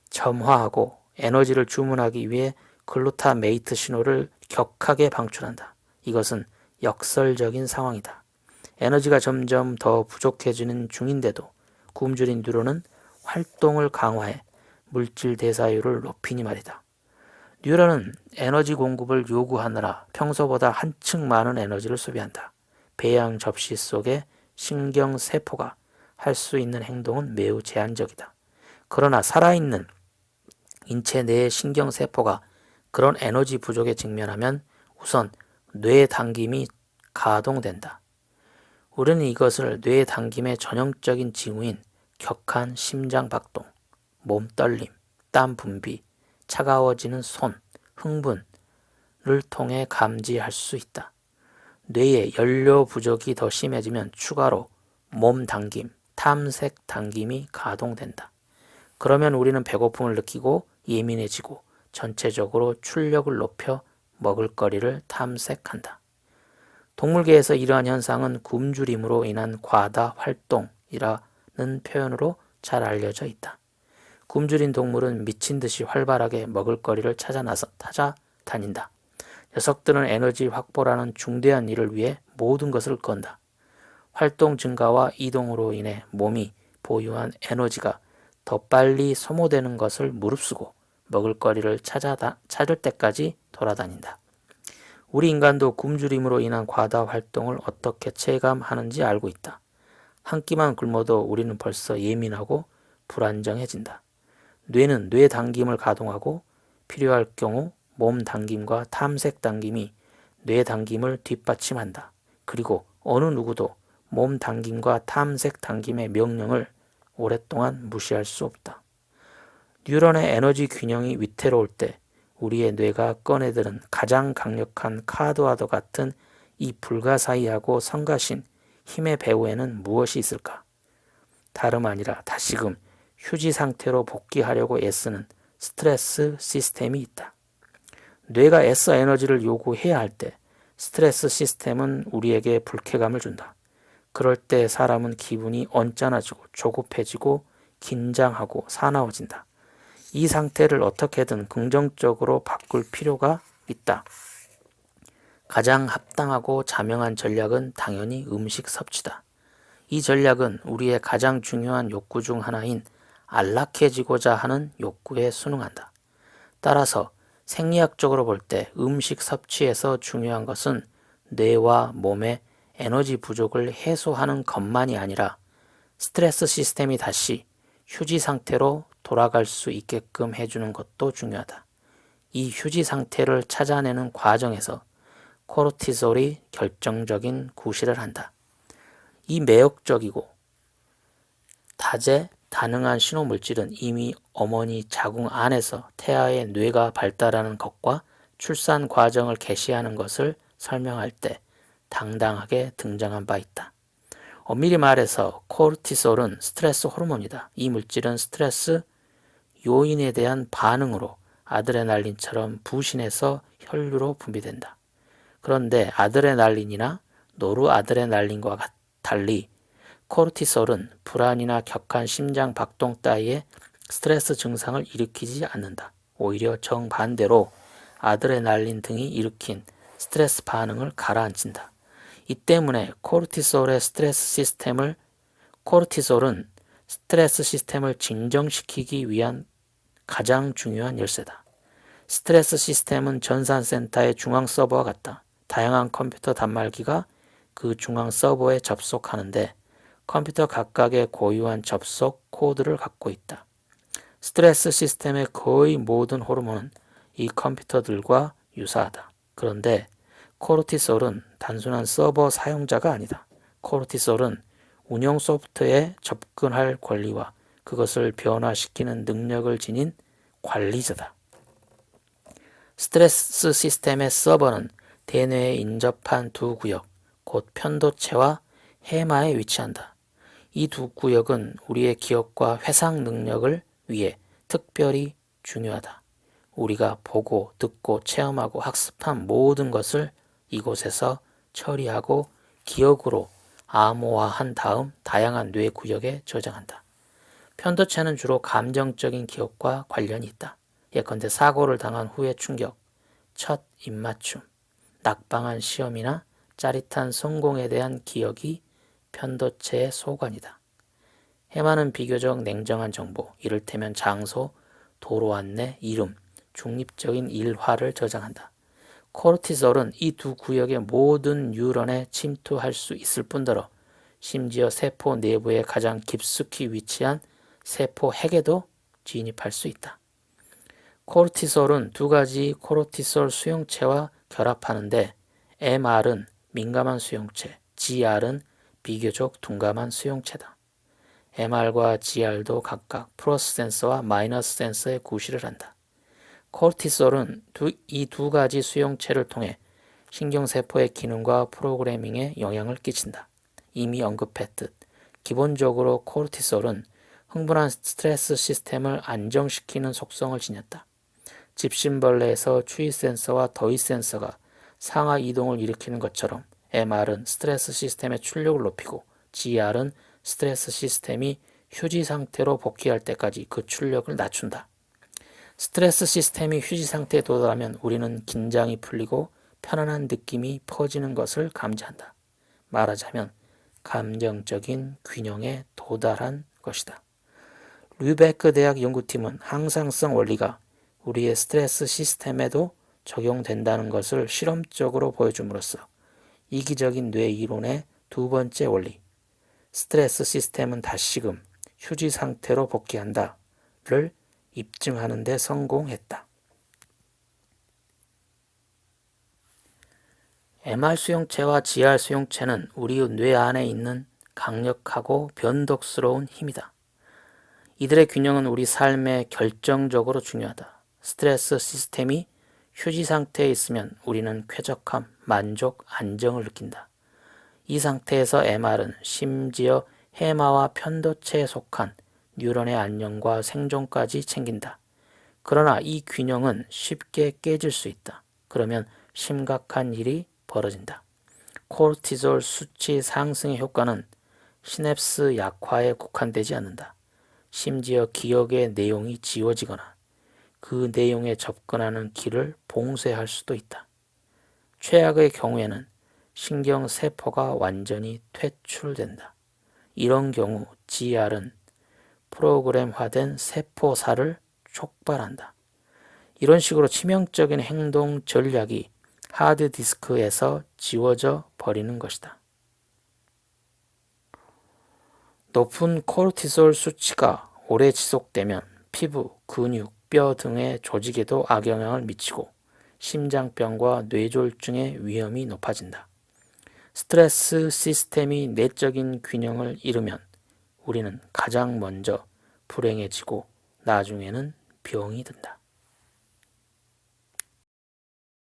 점화하고 에너지를 주문하기 위해 글루타메이트 신호를 격하게 방출한다. 이것은 역설적인 상황이다. 에너지가 점점 더 부족해지는 중인데도 굶주린 뉴런은 활동을 강화해 물질 대사율을 높이니 말이다. 뉴런은 에너지 공급을 요구하느라 평소보다 한층 많은 에너지를 소비한다. 배양 접시 속의 신경세포가 할 수 있는 행동은 매우 제한적이다. 그러나 살아있는 인체 내의 신경세포가 그런 에너지 부족에 직면하면 우선 뇌 당김이 가동된다. 우리는 이것을 뇌 당김의 전형적인 징후인 격한 심장 박동, 몸 떨림, 땀 분비, 차가워지는 손, 흥분을 통해 감지할 수 있다. 뇌의 연료 부족이 더 심해지면 추가로 몸 당김, 탐색 당김이 가동된다. 그러면 우리는 배고픔을 느끼고 예민해지고 전체적으로 출력을 높여 먹을거리를 탐색한다. 동물계에서 이러한 현상은 굶주림으로 인한 과다 활동이라는 표현으로 잘 알려져 있다. 굶주린 동물은 미친 듯이 활발하게 먹을거리를 찾아다닌다. 녀석들은 에너지 확보라는 중대한 일을 위해 모든 것을 건다. 활동 증가와 이동으로 인해 몸이 보유한 에너지가 더 빨리 소모되는 것을 무릅쓰고 먹을거리를 찾을 때까지 돌아다닌다. 우리 인간도 굶주림으로 인한 과다 활동을 어떻게 체감하는지 알고 있다. 한 끼만 굶어도 우리는 벌써 예민하고 불안정해진다. 뇌는 뇌 당김을 가동하고 필요할 경우 몸 당김과 탐색 당김이 뇌 당김을 뒷받침한다. 그리고 어느 누구도 몸 당김과 탐색 당김의 명령을 오랫동안 무시할 수 없다. 뉴런의 에너지 균형이 위태로울 때 우리의 뇌가 꺼내드는 가장 강력한 카드와도 같은 이 불가사의하고 성가신 힘의 배후에는 무엇이 있을까? 다름 아니라 다시금 휴지 상태로 복귀하려고 애쓰는 스트레스 시스템이 있다. 뇌가 애써 에너지를 요구해야 할 때 스트레스 시스템은 우리에게 불쾌감을 준다. 그럴 때 사람은 기분이 언짢아지고 조급해지고 긴장하고 사나워진다. 이 상태를 어떻게든 긍정적으로 바꿀 필요가 있다. 가장 합당하고 자명한 전략은 당연히 음식 섭취다. 이 전략은 우리의 가장 중요한 욕구 중 하나인 안락해지고자 하는 욕구에 순응한다. 따라서 생리학적으로 볼 때 음식 섭취에서 중요한 것은 뇌와 몸의 에너지 부족을 해소하는 것만이 아니라 스트레스 시스템이 다시 휴지 상태로 돌아갈 수 있게끔 해주는 것도 중요하다. 이 휴지 상태를 찾아내는 과정에서 코르티솔이 결정적인 구실을 한다. 이 매혹적이고 다재다능한 신호물질은 이미 어머니 자궁 안에서 태아의 뇌가 발달하는 것과 출산 과정을 개시하는 것을 설명할 때 당당하게 등장한 바 있다. 엄밀히 말해서 코르티솔은 스트레스 호르몬이다. 이 물질은 스트레스 요인에 대한 반응으로 아드레날린처럼 부신해서 혈류로 분비된다. 그런데 아드레날린이나 노르아드레날린과 달리 코르티솔은 불안이나 격한 심장 박동 따위의 스트레스 증상을 일으키지 않는다. 오히려 정반대로 아드레날린 등이 일으킨 스트레스 반응을 가라앉힌다. 이 때문에 코르티솔은 스트레스 시스템을 진정시키기 위한 가장 중요한 열쇠다. 스트레스 시스템은 전산센터의 중앙 서버와 같다. 다양한 컴퓨터 단말기가 그 중앙 서버에 접속하는데 컴퓨터 각각의 고유한 접속 코드를 갖고 있다. 스트레스 시스템의 거의 모든 호르몬은 이 컴퓨터들과 유사하다. 그런데 코르티솔은 단순한 서버 사용자가 아니다. 코르티솔은 운영 소프트에 접근할 권리와 그것을 변화시키는 능력을 지닌 관리자다. 스트레스 시스템의 서버는 대뇌에 인접한 두 구역, 곧 편도체와 해마에 위치한다. 이 두 구역은 우리의 기억과 회상 능력을 위해 특별히 중요하다. 우리가 보고, 듣고, 체험하고, 학습한 모든 것을 이곳에서 처리하고 기억으로 암호화한 다음 다양한 뇌 구역에 저장한다. 편도체는 주로 감정적인 기억과 관련이 있다. 예컨대 사고를 당한 후의 충격, 첫 입맞춤, 낙방한 시험이나 짜릿한 성공에 대한 기억이 편도체의 소관이다. 해마는 비교적 냉정한 정보, 이를테면 장소, 도로 안내, 이름, 중립적인 일화를 저장한다. 코르티솔은 이 두 구역의 모든 뉴런에 침투할 수 있을 뿐더러 심지어 세포 내부에 가장 깊숙이 위치한 세포 핵에도 진입할 수 있다. 코르티솔은 두 가지 코르티솔 수용체와 결합하는데 MR은 민감한 수용체, GR은 비교적 둔감한 수용체다. MR과 GR도 각각 플러스 센서와 마이너스 센서의 구실을 한다. 코르티솔은 이 두 가지 수용체를 통해 신경세포의 기능과 프로그래밍에 영향을 끼친다. 이미 언급했듯 기본적으로 코르티솔은 흥분한 스트레스 시스템을 안정시키는 속성을 지녔다. 집신벌레에서 추위 센서와 더위 센서가 상하 이동을 일으키는 것처럼 MR은 스트레스 시스템의 출력을 높이고 GR은 스트레스 시스템이 휴지 상태로 복귀할 때까지 그 출력을 낮춘다. 스트레스 시스템이 휴지 상태에 도달하면 우리는 긴장이 풀리고 편안한 느낌이 퍼지는 것을 감지한다. 말하자면 감정적인 균형에 도달한 것이다. 류베크 대학 연구팀은 항상성 원리가 우리의 스트레스 시스템에도 적용된다는 것을 실험적으로 보여줌으로써 이기적인 뇌 이론의 두 번째 원리, 스트레스 시스템은 다시금 휴지 상태로 복귀한다를 입증하는 데 성공했다. MR 수용체와 GR 수용체는 우리 뇌 안에 있는 강력하고 변덕스러운 힘이다. 이들의 균형은 우리 삶에 결정적으로 중요하다. 스트레스 시스템이 휴지 상태에 있으면 우리는 쾌적함, 만족, 안정을 느낀다. 이 상태에서 MR은 심지어 해마와 편도체에 속한 뉴런의 안녕과 생존까지 챙긴다. 그러나 이 균형은 쉽게 깨질 수 있다. 그러면 심각한 일이 벌어진다. 코르티졸 수치 상승의 효과는 시냅스 약화에 국한되지 않는다. 심지어 기억의 내용이 지워지거나 그 내용에 접근하는 길을 봉쇄할 수도 있다. 최악의 경우에는 신경세포가 완전히 퇴출된다. 이런 경우 GR은 프로그램화된 세포살을 촉발한다. 이런 식으로 치명적인 행동 전략이 하드디스크에서 지워져 버리는 것이다. 높은 코르티솔 수치가 오래 지속되면 피부, 근육, 뼈 등의 조직에도 악영향을 미치고 심장병과 뇌졸중의 위험이 높아진다. 스트레스 시스템이 내적인 균형을 잃으면 우리는 가장 먼저 불행해지고 나중에는 병이 든다.